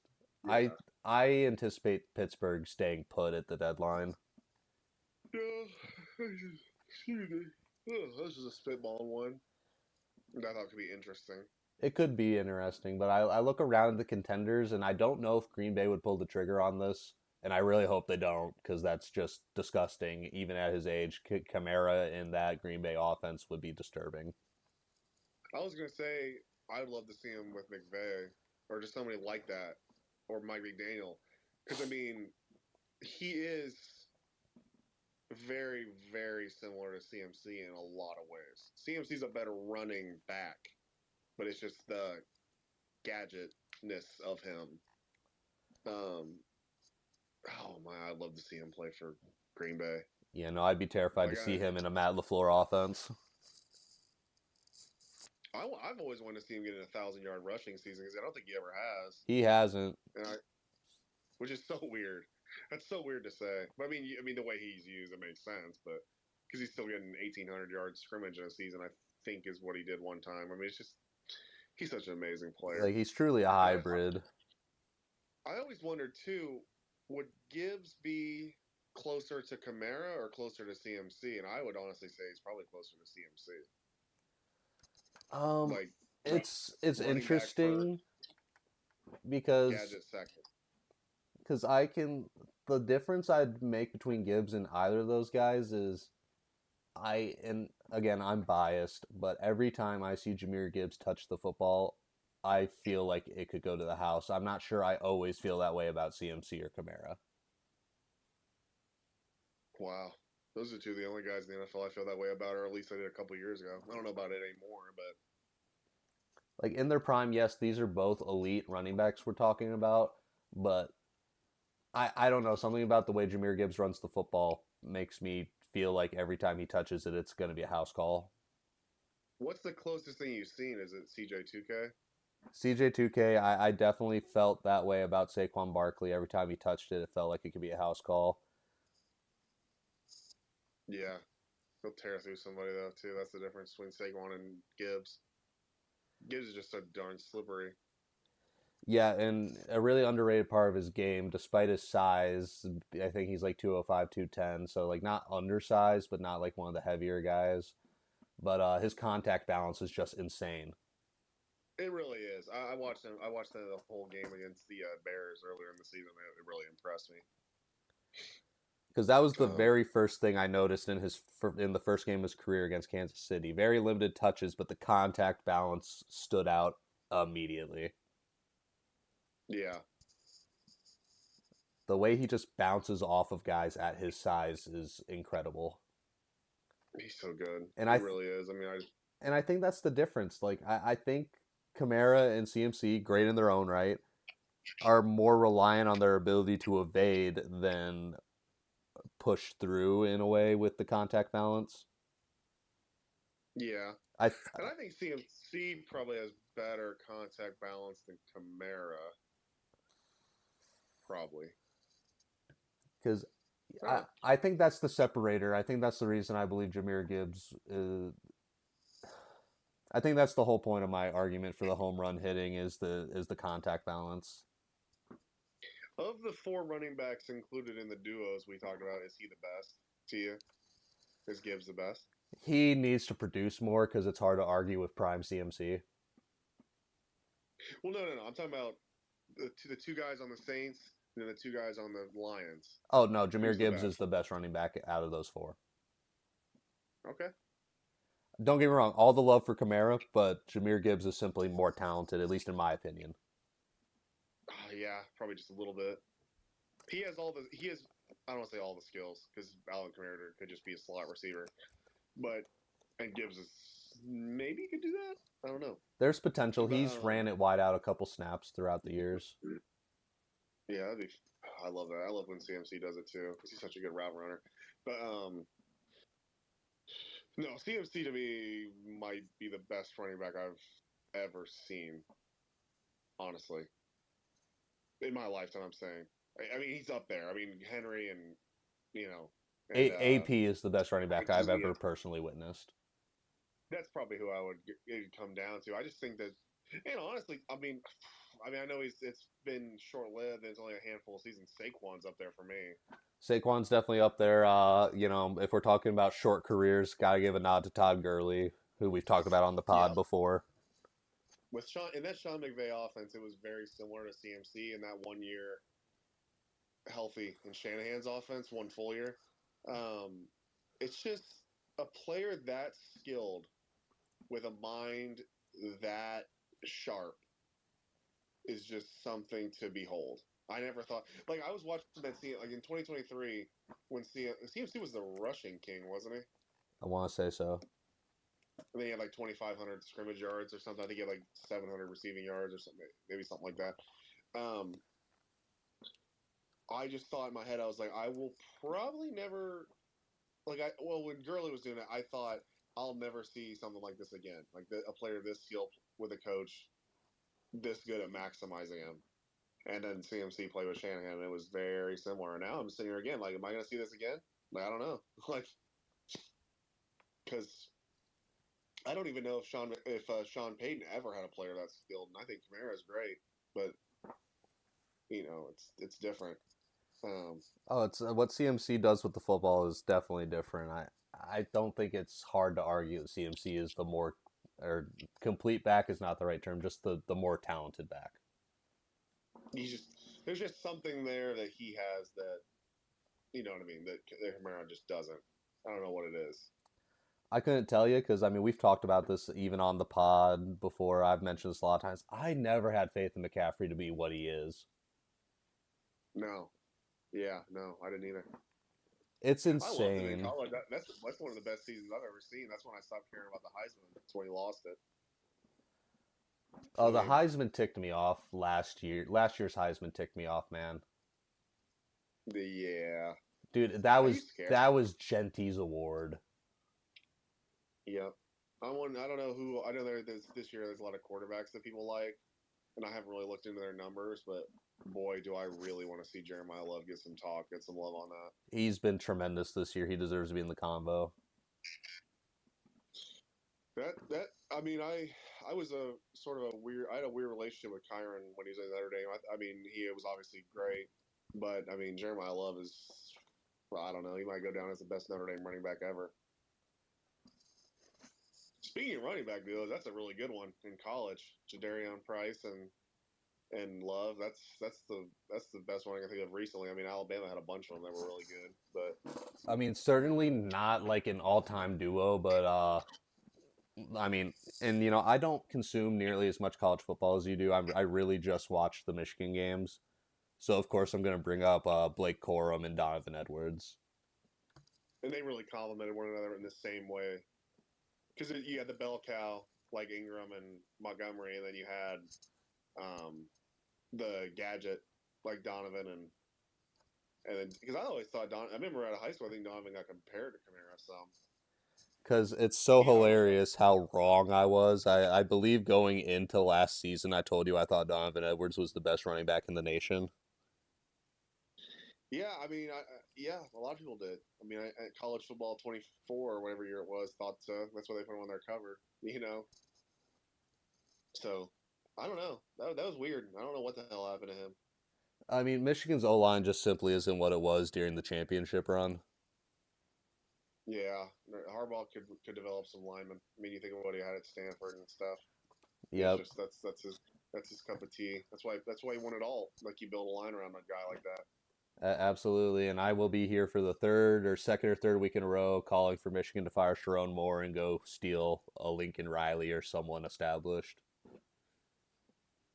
I Yeah. I anticipate Pittsburgh staying put at the deadline. Yeah. Excuse me. This is a spitball one that I thought could be interesting. It could be interesting, but I look around the contenders and I don't know if Green Bay would pull the trigger on this, and I really hope they don't because that's just disgusting. Even at his age, Kamara in that Green Bay offense would be disturbing. I was gonna say I'd love to see him with McVay or just somebody like that, or Mike McDaniel, because I mean he is very very similar to CMC in a lot of ways. CMC's a better running back, but it's just the gadgetness of him. Um, oh my, I'd love to see him play for Green Bay. I'd be terrified to Like see him in a Matt LaFleur offense. I've always wanted to see him get in 1,000-yard rushing season because I don't think he ever has, He hasn't. and which is so weird. That's so weird to say. But I mean the way he's used, it makes sense. But because he's still getting 1,800-yard scrimmage in a season, I think is what he did one time. I mean, it's just he's such an amazing player. Like he's truly a And hybrid. I always wondered too, would Gibbs be closer to Kamara or closer to CMC? And I would honestly say he's probably closer to CMC. Um, Like it's running back first, interesting because gadget second. I can the difference I'd make between Gibbs and either of those guys is and again, I'm biased, but every time I see Jahmyr Gibbs touch the football, I feel like it could go to the house. I'm not sure I always feel that way about CMC or Kamara. Wow. Those are two of the only guys in the NFL I feel that way about, or at least I did a couple years ago. I don't know about it anymore, but Like in their prime, yes, these are both elite running backs we're talking about, but I don't know. Something about the way Jahmyr Gibbs runs the football makes me feel like every time he touches it, it's going to be a house call. what's the closest thing you've seen? Is it CJ2K? CJ2K, I definitely felt that way about Saquon Barkley. Every time he touched it, it felt like it could be a house call. Yeah. He'll tear through somebody, though, too. That's the difference between Saquon and Gibbs. Gibbs is just so darn slippery. Yeah, and a really underrated part of his game, despite his size, I think he's like 205, 210, so like not undersized, but not like one of the heavier guys. But his contact balance is just insane. It really is. I watched him. I watched the whole game against the Bears earlier in the season. It really impressed me. Because that was the very first thing I noticed in the first game of his career against Kansas City. Very limited touches, but the contact balance stood out immediately. Yeah. The way he just bounces off of guys at his size is incredible. He's so good. And he really is. I mean, I think that's the difference. Like I think Kamara and CMC, great in their own right, are more reliant on their ability to evade than push through in a way with the contact balance. Yeah. I think CMC probably has better contact balance than Kamara. Probably. Because I think that's the separator. I think that's the reason I believe Jahmyr Gibbs is. I think that's the whole point of my argument for the home run hitting is the contact balance. Of the four running backs included in the duos we talked about, is he the best to you? Is Gibbs the best? He needs to produce more because it's hard to argue with prime CMC. Well, no. I'm talking about the two guys on the Saints and the two guys on the Lions. Oh, no. Jahmyr Gibbs is the best running back out of those four. Okay. Don't get me wrong. All the love for Kamara, but Jahmyr Gibbs is simply more talented, at least in my opinion. Yeah, probably just a little bit. He has I don't want to say all the skills because Alvin Kamara could just be a slot receiver. And Gibbs is maybe could do that. I don't know. There's potential. He's ran it wide out a couple snaps throughout the years. Yeah, I love that. I love when CMC does it too because he's such a good route runner. But no, CMC to me might be the best running back I've ever seen. Honestly, in my lifetime, I'm saying. I mean, he's up there. I mean, Henry and AP is the best running back I've ever personally witnessed. That's probably who I would come down to. I just think that, and honestly, I mean, I know it's been short-lived. There's only a handful of seasons. Saquon's up there for me. Saquon's definitely up there. If we're talking about short careers, got to give a nod to Todd Gurley, who we've talked about on the pod before. With that Sean McVay offense, it was very similar to CMC in that 1 year healthy in Shanahan's offense, 1 full year. It's just a player that skilled with a mind that sharp is just something to behold. I never thought, I was watching that scene, in 2023 when CMC was the rushing king, wasn't he? I want to say so. I think he had 2,500 scrimmage yards or something. I think he had 700 receiving yards or something, maybe something like that. I just thought in my head, I was like, I will probably never, when Gurley was doing it, I thought I'll never see something like this again. A player this skilled with a coach this good at maximizing him. And then CMC played with Shanahan, and it was very similar. And now I'm sitting here again, am I going to see this again? I don't know. Because I don't even know if Sean Payton ever had a player that skilled. And I think Kamara is great, but it's different. It's what CMC does with the football is definitely different. I don't think it's hard to argue that CMC is the more, or complete back is not the right term, just the more talented back. There's just something there that he has that you know what I mean? That Kamara just doesn't. I don't know what it is. I couldn't tell you because I mean we've talked about this even on the pod before. I've mentioned this a lot of times. I never had faith in McCaffrey to be what he is. No. Yeah, no, I didn't either. It's I loved him in insane. college. That's one of the best seasons I've ever seen. That's when I stopped caring about the Heisman. That's when he lost it. I The mean, Heisman ticked me off last year. Last year's Heisman ticked me off, man. yeah. Dude, Are you scared? that was Gentie's award. Yep. I don't know who. I know this year there's a lot of quarterbacks that people like, and I haven't really looked into their numbers, but boy, do I really want to see Jeremiah Love get some talk, get some love on that. He's been tremendous this year. He deserves to be in the combo. I mean, I was a sort of a weird. I had a weird relationship with Kyron when he was in Notre Dame. I mean, he was obviously great, but I mean, Jeremiah Love is. Well, I don't know. He might go down as the best Notre Dame running back ever. Speaking of running back duos, that's a really good one in college. Jadarian Price and Love. That's the best one I can think of recently. I mean, Alabama had a bunch of them that were really good, but I mean, certainly not like an all-time duo, but I mean, and you know, I don't consume nearly as much college football as you do. I really just watched the Michigan games, so of course I'm going to bring up Blake Corum and Donovan Edwards. and they really complemented one another in the same way. Because you had the bell cow like Ingram and Montgomery, and then you had the gadget like Donovan and then because I always thought I remember out of high school I think Donovan got compared to Kamara some. Because it's so Yeah, I don't know. hilarious how wrong I was. I believe going into last season, I told you I thought Donovan Edwards was the best running back in the nation. Yeah, I mean, yeah, a lot of people did. I mean, at college football 24 or whatever year it was, thought so. That's why they put him on their cover, you know. So I don't know. That was weird. I don't know what the hell happened to him. I mean, Michigan's O line just simply isn't what it was during the championship run. Yeah, Harbaugh could develop some linemen. I mean, you think of what he had at Stanford and stuff. It's Yep, just that's his cup of tea. That's why he won it all. Like you build a line around a guy like that. absolutely. And I will be here for the third or second or third week in a row calling for Michigan to fire Sharon Moore and go steal a Lincoln Riley or someone established.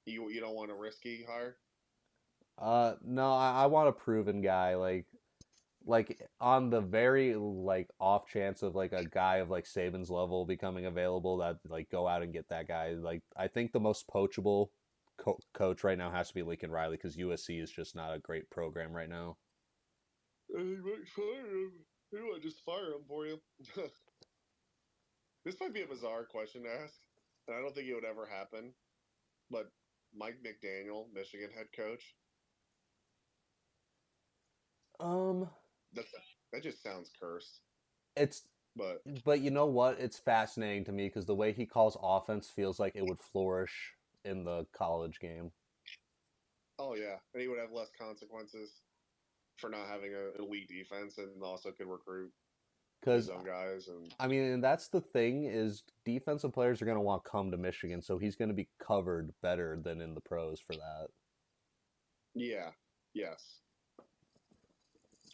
You don't want a risky hire. No, I want a proven guy. Like on the very like off chance of like a guy of like Saban's level becoming available, that like go out and get that guy. Like I think the most poachable coach right now has to be Lincoln Riley because USC is just not a great program right now. He might fire him. He might just fire him for you. This might be a bizarre question to ask, and I don't think it would ever happen. But Mike McDaniel, Michigan head coach, Um, that that just sounds cursed. it's But but you know what? It's fascinating to me because the way he calls offense feels like it would flourish in the college game. oh yeah, and he would have less consequences for not having an elite defense, and also could recruit his Because own guys. And I mean, and that's the thing is defensive players are going to want to come to Michigan, so he's going to be covered better than in the pros for that. yeah, yes,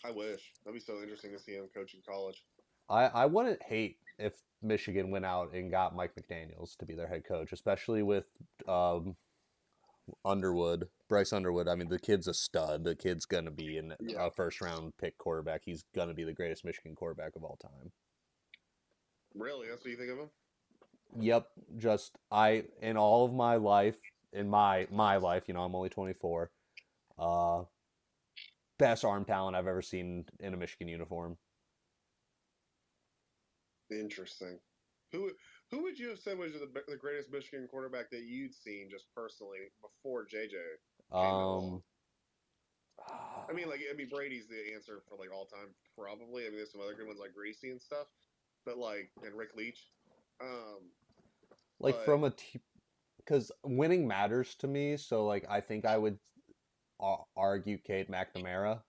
I wish that'd be so interesting to see him coaching college. I wouldn't hate if Michigan went out and got Mike McDaniels to be their head coach, especially with um, Underwood, Bryce Underwood. I mean, the kid's a stud. The kid's going to be Yeah, a first round pick quarterback. He's going to be the greatest Michigan quarterback of all time. really, that's what you think of him? Yep, just I in all of my life, in my life, you know, I'm only 24. Uh, best arm talent I've ever seen in a Michigan uniform. Interesting. Who who would you have said was the greatest Michigan quarterback that you'd seen just personally before JJ came along? Um, I mean Brady's the answer for like all time probably. I mean there's some other good ones like Greasy and stuff, but like and Rick Leach. Um, like but because winning matters to me, so like I think I would argue Cade McNamara,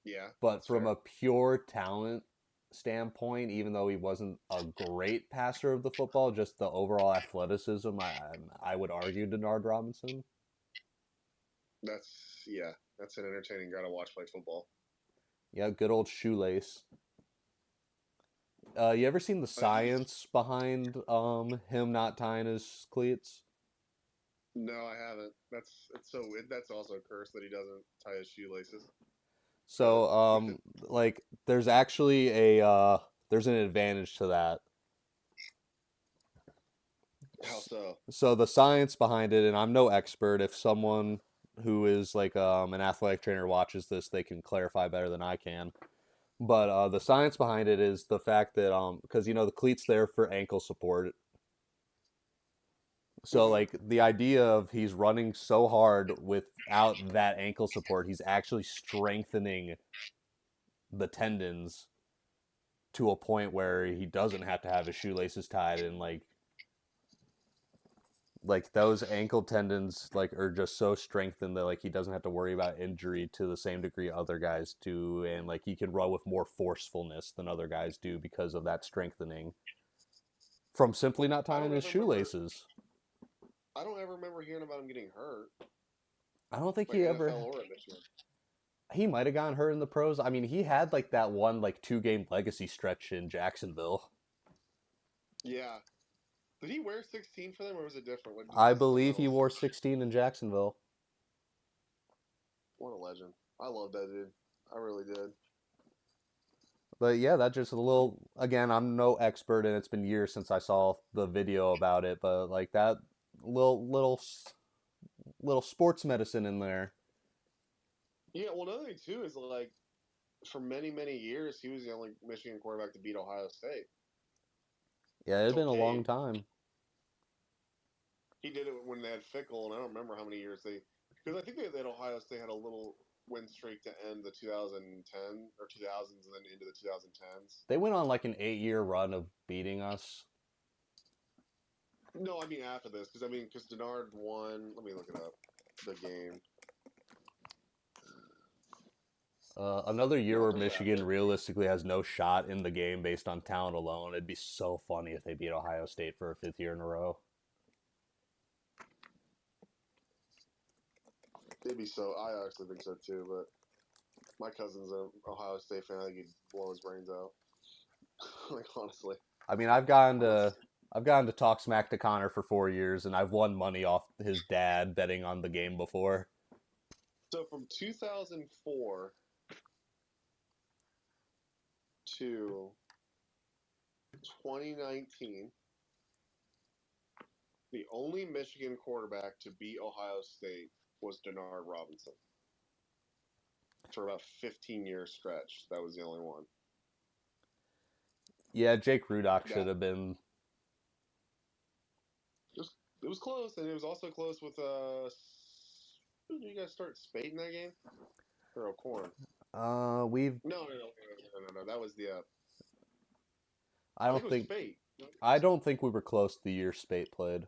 yeah, but that's from fair. a pure talent standpoint, even though he wasn't a great passer of the football, just the overall athleticism, I would argue Denard Robinson. That's yeah, that's an entertaining guy to watch play football. Yeah, good old shoelace. You ever seen the I think he's science behind him not tying his cleats? no, I haven't. It's so that's also a curse that he doesn't tie his shoelaces. But So we could. like there's actually there's an advantage to that. How so? So the science behind it, and I'm no expert. If someone who is like an athletic trainer watches this, they can clarify better than I can. But the science behind it is the fact that because you know the cleats there for ankle support. So Hmm. like the idea of he's running so hard without that ankle support, he's actually strengthening the tendons to a point where he doesn't have to have his shoelaces tied, and like those ankle tendons like are just so strengthened that like he doesn't have to worry about injury to the same degree other guys do, and like he can run with more forcefulness than other guys do because of that strengthening from simply not I tying don't his ever remember. shoelaces. I don't ever remember hearing about him getting hurt, I don't think like he ever. NFL or at Michigan. He might have gotten hurt in the pros. I mean, he had like that one like 2 game legacy stretch in Jacksonville. Yeah. Did he wear 16 for them, or was it different? Like, I was it someone believe he else? wore 16 in Jacksonville. What a legend! I love that dude. I really did. But yeah, that's just a little. Again, I'm no expert, and it's been years since I saw the video about it. But like that little sports medicine in there. Yeah. Well, another thing too is like for many years he was the only Michigan quarterback to beat Ohio State Yeah, it's until been a long Cade. time. He did it when they had Fickle, and I don't remember how many years they because I think that Ohio State had a little win streak to end the 2010 or 2000s and then into the 2010s. They went on like an 8 year run of beating us. No, I mean after this because because Denard won. Let me look it up. The game. Another year No, where it was Michigan after. realistically has no shot in the game based on talent alone. It'd be so funny if they beat Ohio State for a 5th year in a row. It'd be so. I actually think so too. But my cousin's an Ohio State fan. I think he'd blow his brains out. Like honestly, I mean, honestly. I've gotten to talk smack to Connor for 4 years, and I've won money off his dad betting on the game before. So from 2004 to 2019, the only Michigan quarterback to beat Ohio State was Denard Robinson. For about 15-year stretch, that was the only one. Yeah, Jake Rudock should That have been. it was, it was close, and it was also close with Who did you guys start Spade in that game? Or O'Corn? We've. No. That was the. I I think don't it was think. Spade. I don't think we were close the year Spate played.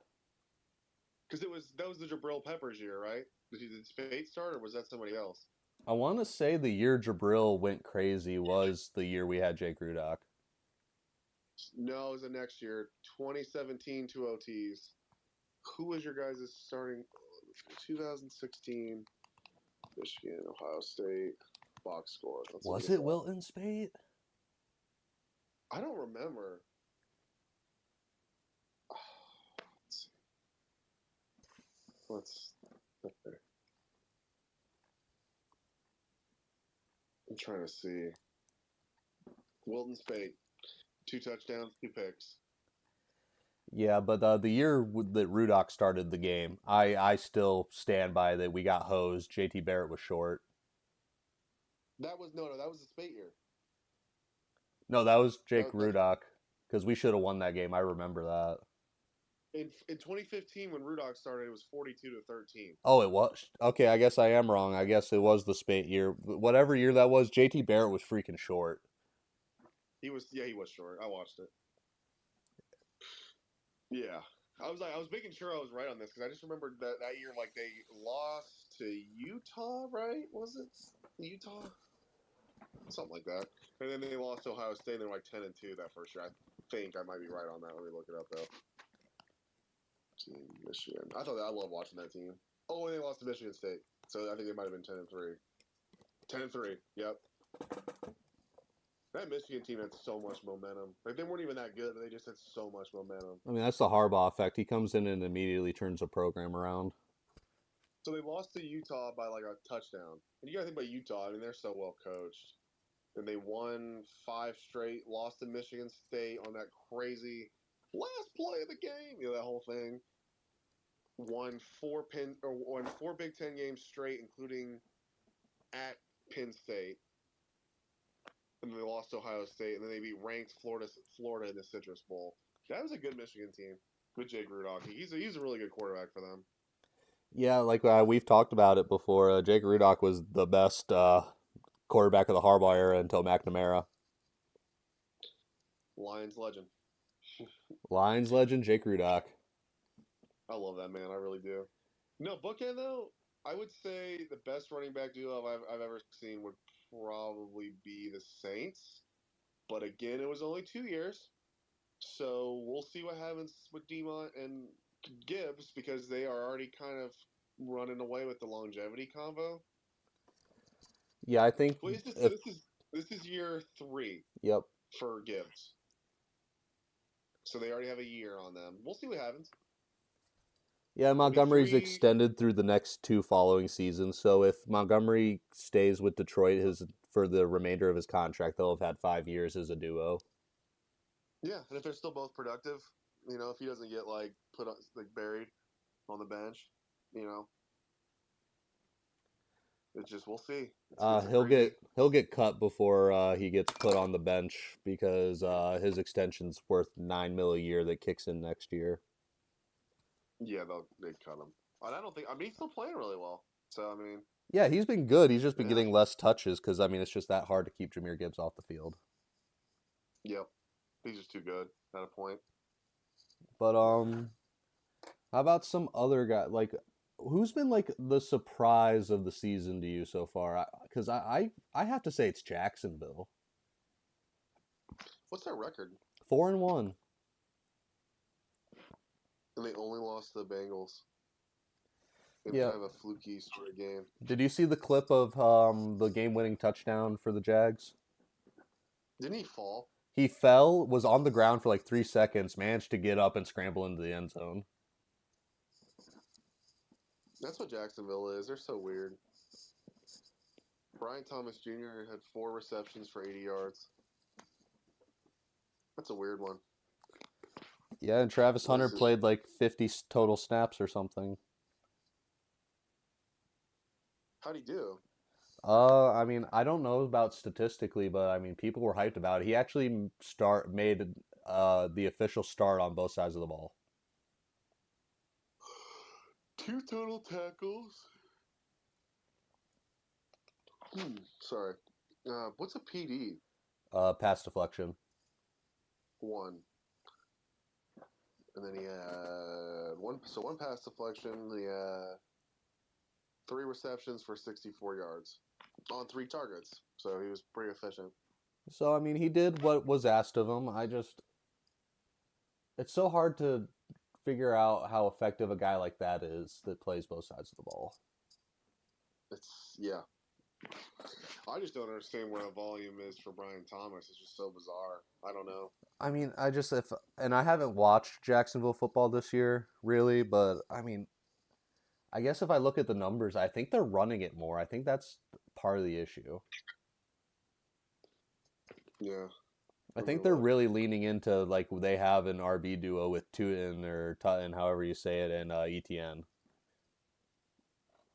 Because that was the Jabril Peppers year, right? Did Spade start, or was that somebody else? I want to say the year Jabril went crazy was the year we had Jake Rudock. No, it was the next year, 2017, two OTs. Who was your guys' starting 2016 Michigan, Ohio State box score? Let's look Was at it that. Wilton Spate? I don't remember. Let's. Okay. I'm trying to see. Wilton Spate, 2 touchdowns, 2 picks. Yeah, but the year that Rudock started the game, I still stand by that we got hosed. JT Barrett was short. That was no, that was the Spate year. No, that was Jake That's Rudock because we should have won that game. I remember that. in 2015 when Rudock started. It was 42-13. Oh, it was. Okay, I guess I am wrong. I guess it was the Spate year. Whatever year that was, JT Barrett was freaking short. He was short. I watched it. Yeah, I was making sure I was right on this because I just remembered that year like they lost to Utah, right? Was it Utah? Something like that. And then they lost to Ohio State. And they were like 10-2 that first year. I think I might be right on that. Let me look it up though. Team Michigan. I love watching that team. Oh, and they lost to Michigan State. So I think they might have been 10-3. 10-3. Yep. That Michigan team had so much momentum. Like they weren't even that good, but they just had so much momentum. I mean, that's the Harbaugh effect. He comes in and immediately turns the program around. So they lost to Utah by like a touchdown. And you got to think about Utah. I mean, they're so well coached. And they won 5 straight, lost to Michigan State on that crazy last play of the game. You know, that whole thing. Won 4 Big Ten games straight, including at Penn State. And then they lost to Ohio State, and then they beat ranked Florida in the Citrus Bowl. That was a good Michigan team with Jake Rudock. He's a really good quarterback for them. Yeah, like we've talked about it before. Jake Rudock was the best quarterback of the Harbaugh era until McNamara. Lions legend. Lions legend Jake Rudock. I love that man. I really do. No, bookend though, I would say the best running back duo I've ever seen would probably be the Saints. But again, it was only 2 years. So we'll see what happens with Demont and Gibbs because they are already kind of running away with the longevity combo. Yeah, I think Well, if this is year 3 yep. for Gibbs. So they already have a year on them. We'll see what happens. Yeah, Montgomery's 3 extended through the next 2 following seasons. So if Montgomery stays with Detroit for the remainder of his contract, they'll have had 5 years as a duo. Yeah, and if they're still both productive, you know, if he doesn't get like put on, like buried on the bench, you know, it's just we'll see. It's a crazy. He'll get cut before he gets put on the bench because his extension's worth $9 million a year that kicks in next year. Yeah, they cut him. And I don't think. I mean, he's still playing really well. So I mean, Yeah, he's been good. He's just been yeah, getting less touches because I mean it's just that hard to keep Jahmyr Gibbs off the field. yep, he's just too good at a point. But how about some other guy? Like, who's been like the surprise of the season to you so far? Because I have to say it's Jacksonville. What's their record? 4-1. And they only lost to the Bengals. It was Yeah. kind of a fluky sort of game. Did you see the clip of the game-winning touchdown for the Jags? Didn't he fall? He fell, was on the ground for like 3 seconds, managed to get up and scramble into the end zone. That's what Jacksonville is. They're so weird. Brian Thomas Jr. had 4 receptions for 80 yards. That's a weird one. Yeah, and Travis Hunter This is- played like 50 total snaps or something. How'd he do? I mean, I don't know about statistically, but I mean, people were hyped about it. He actually made the official start on both sides of the ball. 2 total tackles. Sorry. What's a PD? Pass deflection. 1. And then he had one pass deflection. He had 3 receptions for 64 yards on 3 targets. So he was pretty efficient. So I mean, he did what was asked of him. It's so hard to figure out how effective a guy like that is that plays both sides of the ball. Yeah. I just don't understand where the volume is for Brian Thomas. It's just so bizarre. I don't know. I mean, I haven't watched Jacksonville football this year really, but I mean, I guess if I look at the numbers, I think they're running it more. I think that's part of the issue. Yeah. I think they're really leaning into like they have an RB duo with Tutin or Tutton, however you say it, and ETN.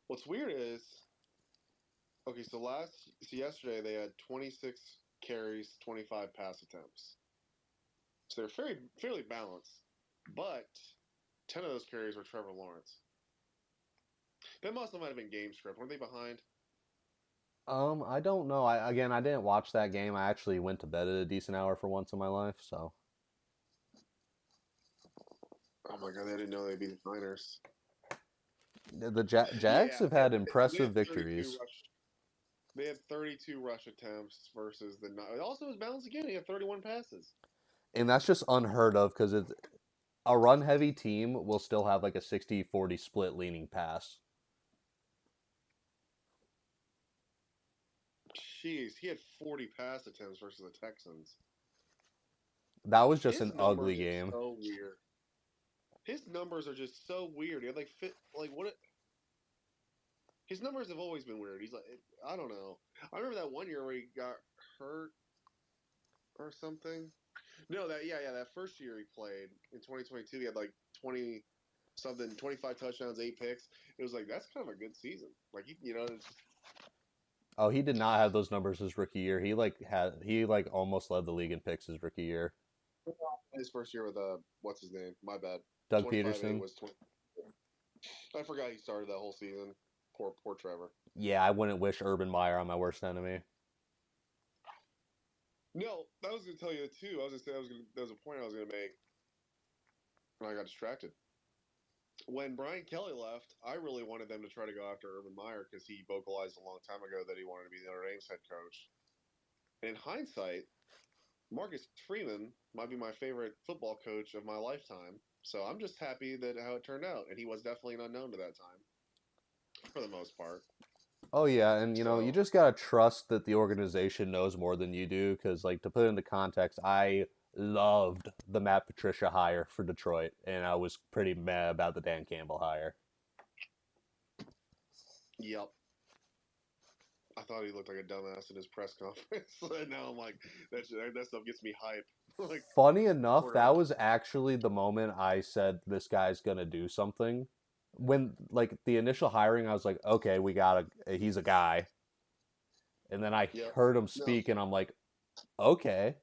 What's weird is, okay, so yesterday they had 26 carries, 25 pass attempts. So they're fairly balanced. But 10 of those carries were Trevor Lawrence. That might have been game script. Weren't they behind? I don't know. I didn't watch that game. I actually went to bed at a decent hour for once in my life, so. Oh my god, I didn't know they'd be the Niners. The Jags have had impressive victories. They had 32 rush attempts versus the. It also was balanced again. He had 31 passes. And that's just unheard of because a run-heavy team will still have like a 60-40 split leaning pass. Jeez, he had 40 pass attempts versus the Texans. That was just His an ugly numbers are game. so weird. His numbers are just so weird. He had what? His numbers have always been weird. He's like, I don't know. I remember that one year where he got hurt or something. No, that first year he played in 2022, he had like 20 something, 25 touchdowns, 8 picks. It was like that's kind of a good season. Like it's Oh, he did not have those numbers his rookie year. He almost led the league in picks his rookie year. his first year with what's his name? My bad. Doug 25-8 Peterson. was 20. I forgot he started that whole season. Poor Trevor. Yeah, I wouldn't wish Urban Meyer on my worst enemy. No, I was gonna tell you too. I was gonna say that was a point I was gonna make. And I got distracted. When Brian Kelly left, I really wanted them to try to go after Urban Meyer because he vocalized a long time ago that he wanted to be Notre Dame's head coach. And in hindsight, Marcus Freeman might be my favorite football coach of my lifetime. So I'm just happy that how it turned out. And he was definitely an unknown to that time, for the most part. Oh yeah, and you So just gotta trust that the organization knows more than you do. Because to put it into context, I loved the Matt Patricia hire for Detroit, and I was pretty mad about the Dan Campbell hire. yep. I thought he looked like a dumbass in his press conference. And now I'm like, that stuff gets me hype. Like, Funny enough, quarter- that was actually the moment I said this guy's gonna do something. When the initial hiring, I was like, okay, he's a guy. And then I Yep. heard him speak, and I'm like, okay.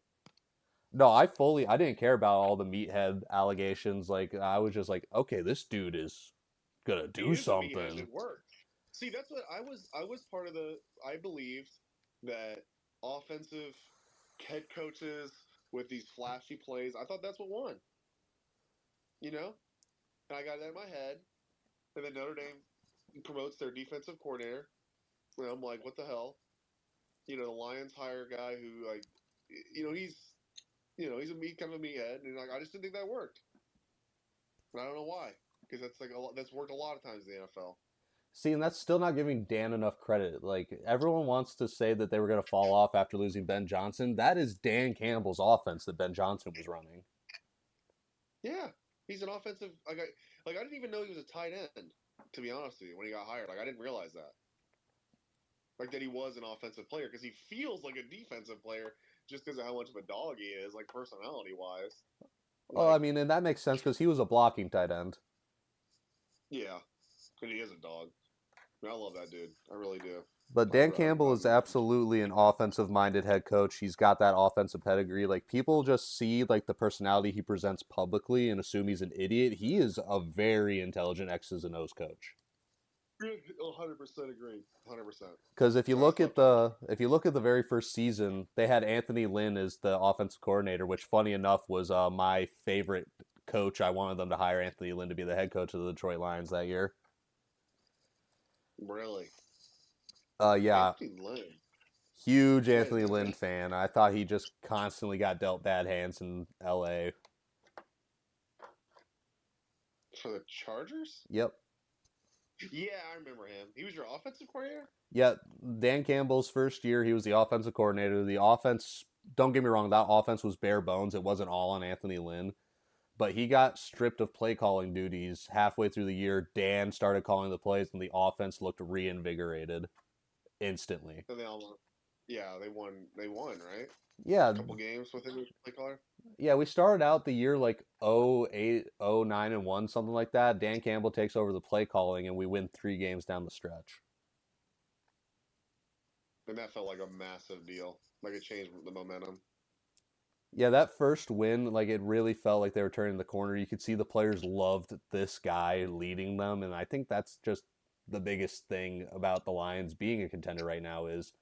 No, I didn't care about all the meathead allegations. Like, I was just like, okay, this dude is gonna he do is a meathead. something. It worked. See, that's what I was part of I believed that offensive head coaches with these flashy plays, I thought that's what won. And I got that in my head. And then Notre Dame promotes their defensive coordinator. And I'm like, what the hell? The Lions hire a guy who he's he's kind of a meathead, and I just didn't think that worked. And I don't know why, because that's worked a lot of times in the NFL. See, and that's still not giving Dan enough credit. Like, everyone wants to say that they were going to fall off after losing Ben Johnson. That is Dan Campbell's offense that Ben Johnson was running. Yeah, he's an offensive. I didn't even know he was a tight end, to be honest with you, when he got hired. I didn't realize that. That he was an offensive player, because he feels like a defensive player just because of how much of a dog he is, personality wise. Well, I mean, and that makes sense because he was a blocking tight end. Yeah, and he is a dog. I love that dude. I really do. But Dan Campbell is absolutely an offensive-minded head coach. He's got that offensive pedigree. People just see the personality he presents publicly and assume he's an idiot. He is a very intelligent X's and O's coach. 100% agree. 100%. Because if you look at the very first season, they had Anthony Lynn as the offensive coordinator, which, funny enough, was my favorite coach. I wanted them to hire Anthony Lynn to be the head coach of the Detroit Lions that year. Really? Yeah. Anthony Lynn. Huge Anthony Lynn fan. I thought he just constantly got dealt bad hands in LA. For the Chargers? Yep. Yeah, I remember him. He was your offensive coordinator? Yeah, Dan Campbell's first year, he was the offensive coordinator. The offense, don't get me wrong, that offense was bare bones. It wasn't all on Anthony Lynn. But he got stripped of play calling duties halfway through the year. Dan started calling the plays, and the offense looked reinvigorated instantly. And they won. They won, right? Yeah. A couple games with him as play caller. Yeah, we started out the year 08, 09, and 1, something like that. Dan Campbell takes over the play calling, and we win 3 games down the stretch. And that felt like a massive deal. It changed the momentum. Yeah, that first win, it really felt like they were turning the corner. You could see the players loved this guy leading them, and I think that's just the biggest thing about the Lions being a contender right now is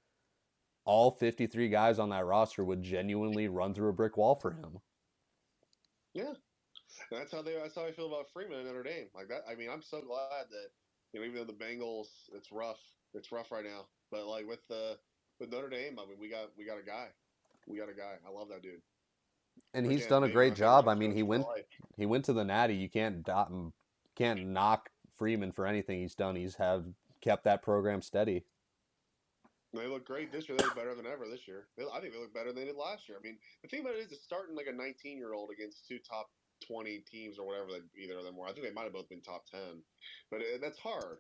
all 53 guys on that roster would genuinely run through a brick wall for him. Yeah. That's how I feel about Freeman and Notre Dame. I'm so glad that even though the Bengals, it's rough right now. But with Notre Dame, we got a guy. We got a guy. I love that dude. And he's done a great job. I mean, he went to the Natty. You can't knock Freeman for anything he's done. He's kept that program steady. They look great this year. They look better than ever this year. I think they look better than they did last year. I mean, the thing about it is, it's starting like a 19-year-old against two top 20 teams or whatever that either of them were. I think they might have both been top 10, but that's hard.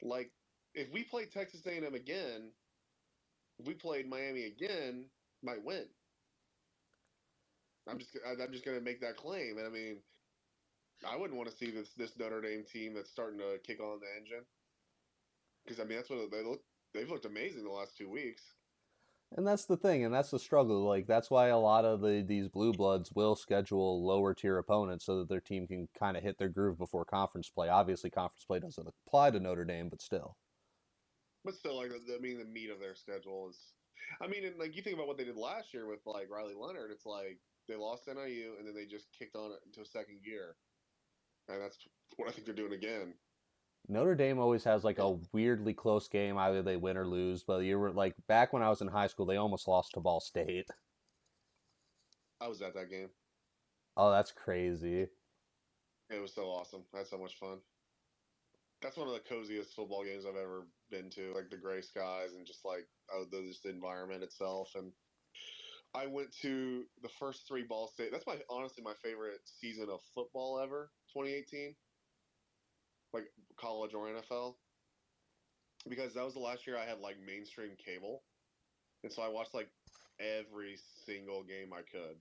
Like, if we play Texas A&M again, if we played Miami again, might win. I'm just gonna make that claim, and I mean, I wouldn't want to see this Notre Dame team that's starting to kick on the engine, because I mean that's what they look. They've looked amazing the last 2 weeks. And that's the thing, and that's the struggle. Like that's why a lot of these blue bloods will schedule lower tier opponents so that their team can kind of hit their groove before conference play. Obviously, conference play doesn't apply to Notre Dame, but still. But still, like I mean, the meat of their schedule is. I mean, and like you think about what they did last year with like Riley Leonard, it's like they lost NIU and then they just kicked on into a second gear, and that's what I think they're doing again. Notre Dame always has like a weirdly close game. Either they win or lose. But you were like back when I was in high school, they almost lost to Ball State. I was at that game. Oh, that's crazy. It was so awesome. I had so much fun. That's one of the coziest football games I've ever been to. Like the gray skies and just like just the environment itself. And I went to the first three Ball State. That's honestly my favorite season of football ever. 2018, like college or NFL, because that was the last year I had like mainstream cable, and so I watched like every single game I could,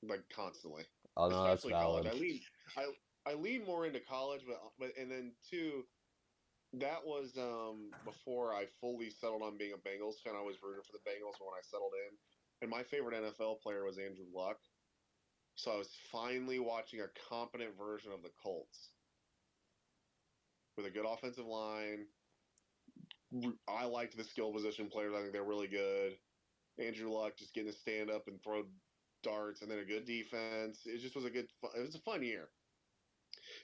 like constantly. Oh no, that's Especially college. valid. I lean more into college, but and then two, that was before I fully settled on being a Bengals fan. I was rooting for the Bengals when I settled in, and my favorite NFL player was Andrew Luck. So I was finally watching a competent version of the Colts with a good offensive line. I liked the skill position players. I think they're really good. Andrew Luck just getting to stand up and throw darts, and then a good defense. It just was it was a fun year.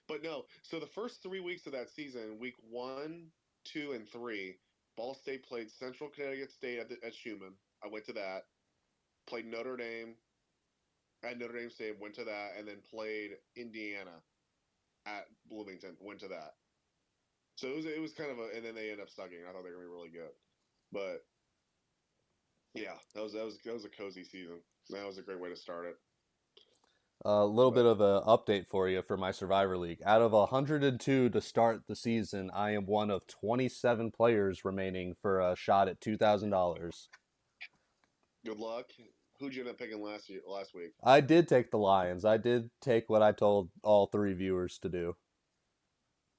But no, so the first 3 weeks of that season, week 1, 2, and 3, Ball State played Central Connecticut State at Schumann. I went to that. Played Notre Dame at Notre Dame State. Went to that, and then played Indiana at Bloomington. Went to that. So it was kind of and then they ended up sucking. I thought they were gonna be really good, but yeah, that was a cozy season. That was a great way to start it. A little bit But of an update for you for my Survivor League. Out of 102 to start the season, I am one of 27 players remaining for a shot at $2,000. good luck. Who'd you end up picking last week? I did take the Lions. I did take what I told all three viewers to do.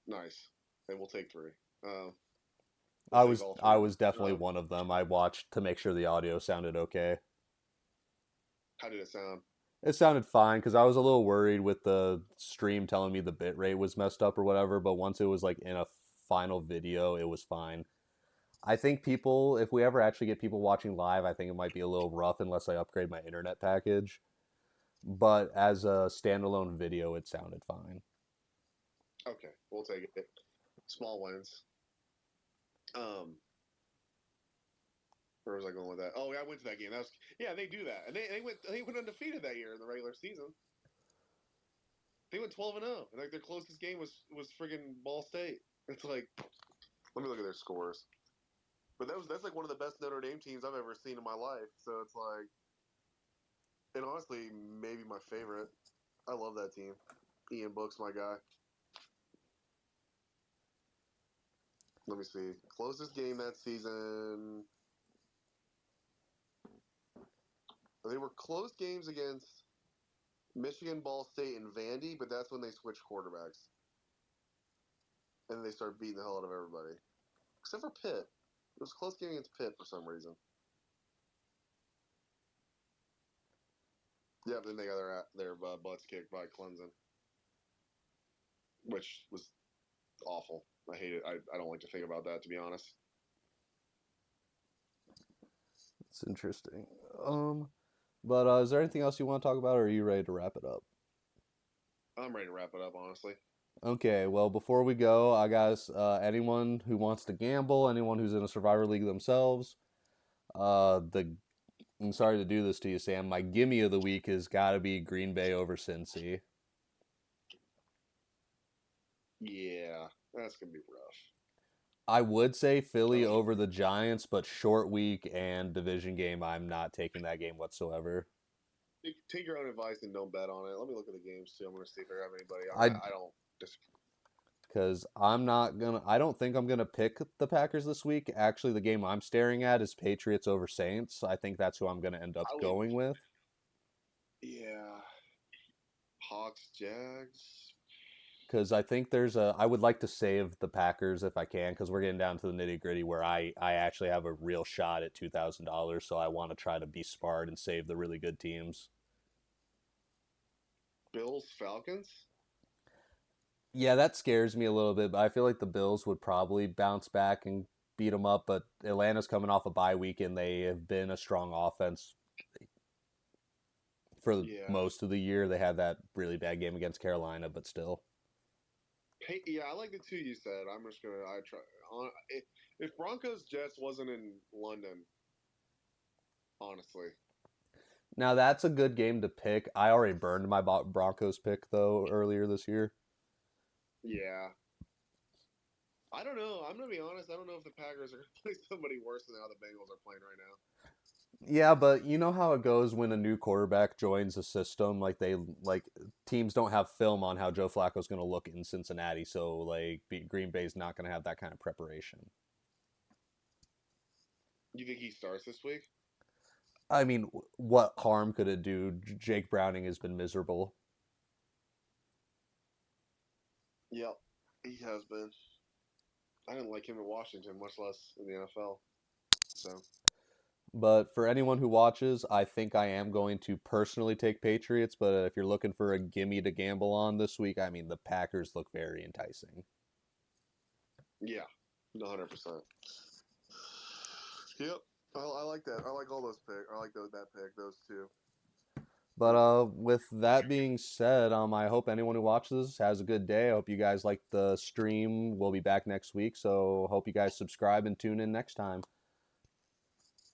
Nice. They will take three. We'll I take was all I three. was definitely one of them. I watched to make sure the audio sounded okay. How did it sound? It sounded fine because I was a little worried with the stream telling me the bit rate was messed up or whatever, but once it was like in a final video, it was fine. I think people, if we ever actually get people watching live, I think it might be a little rough unless I upgrade my internet package. But as a standalone video, it sounded fine. Okay, we'll take it. Small wins. Where was I going with that? Oh, yeah, I went to that game. They do that, and they went undefeated that year in the regular season. They went 12-0, and like their closest game was friggin' Ball State. It's like, let me look at their scores. But that's like one of the best Notre Dame teams I've ever seen in my life. So it's like, and honestly, maybe my favorite. I love that team. Ian Book's my guy. Let me see. Closest game that season. They were close games against Michigan, Ball State, and Vandy, but that's when they switched quarterbacks. And they started beating the hell out of everybody. Except for Pitt. It was a close game against Pitt for some reason. Yeah, then they got their butts kicked by Clemson. Which was awful. I hate it. I don't like to think about that, to be honest. It's interesting. But is there anything else you want to talk about, or are you ready to wrap it up? I'm ready to wrap it up, honestly. Okay, well, before we go, I guess anyone who wants to gamble, anyone who's in a Survivor League themselves, I'm sorry to do this to you, Sam. My gimme of the week has got to be Green Bay over Cincy. Yeah, that's gonna be rough. I would say Philly Oh. over the Giants, but short week and division game, I'm not taking that game whatsoever. Take your own advice and don't bet on it. Let me look at the games too. I'm going to see if I have anybody. I I don't disagree. because I don't think I'm gonna pick the Packers this week. Actually, the game I'm staring at is Patriots over Saints. I think that's who I'm gonna end up I would, going with. yeah. Hawks, Jags. Because I would like to save the Packers if I can, because we're getting down to the nitty gritty where I actually have a real shot at $2,000, so I want to try to be smart and save the really good teams. Bills, Falcons. Yeah, that scares me a little bit, but I feel like the Bills would probably bounce back and beat them up. But Atlanta's coming off a bye week, and they have been a strong offense for Yeah. most of the year. They had that really bad game against Carolina, but still. Yeah, I like the two you said. I'm just gonna. I try. If Broncos Jets wasn't in London, honestly. Now that's a good game to pick. I already burned my Broncos pick though earlier this year. Yeah. I don't know. I'm gonna be honest. I don't know if the Packers are gonna play somebody worse than how the Bengals are playing right now. Yeah, but you know how it goes when a new quarterback joins a system. Like teams don't have film on how Joe Flacco's going to look in Cincinnati, so like Green Bay's not going to have that kind of preparation. You think he starts this week? I mean, what harm could it do? Jake Browning has been miserable. Yep, he has been. I didn't like him in Washington, much less in the NFL. So. But for anyone who watches, I think I am going to personally take Patriots. But if you're looking for a gimme to gamble on this week, I mean, the Packers look very enticing. Yeah, 100%. Yep, I like that. I like all those picks. I like that pick, those two. But with that being said, I hope anyone who watches has a good day. I hope you guys like the stream. We'll be back next week, so hope you guys subscribe and tune in next time.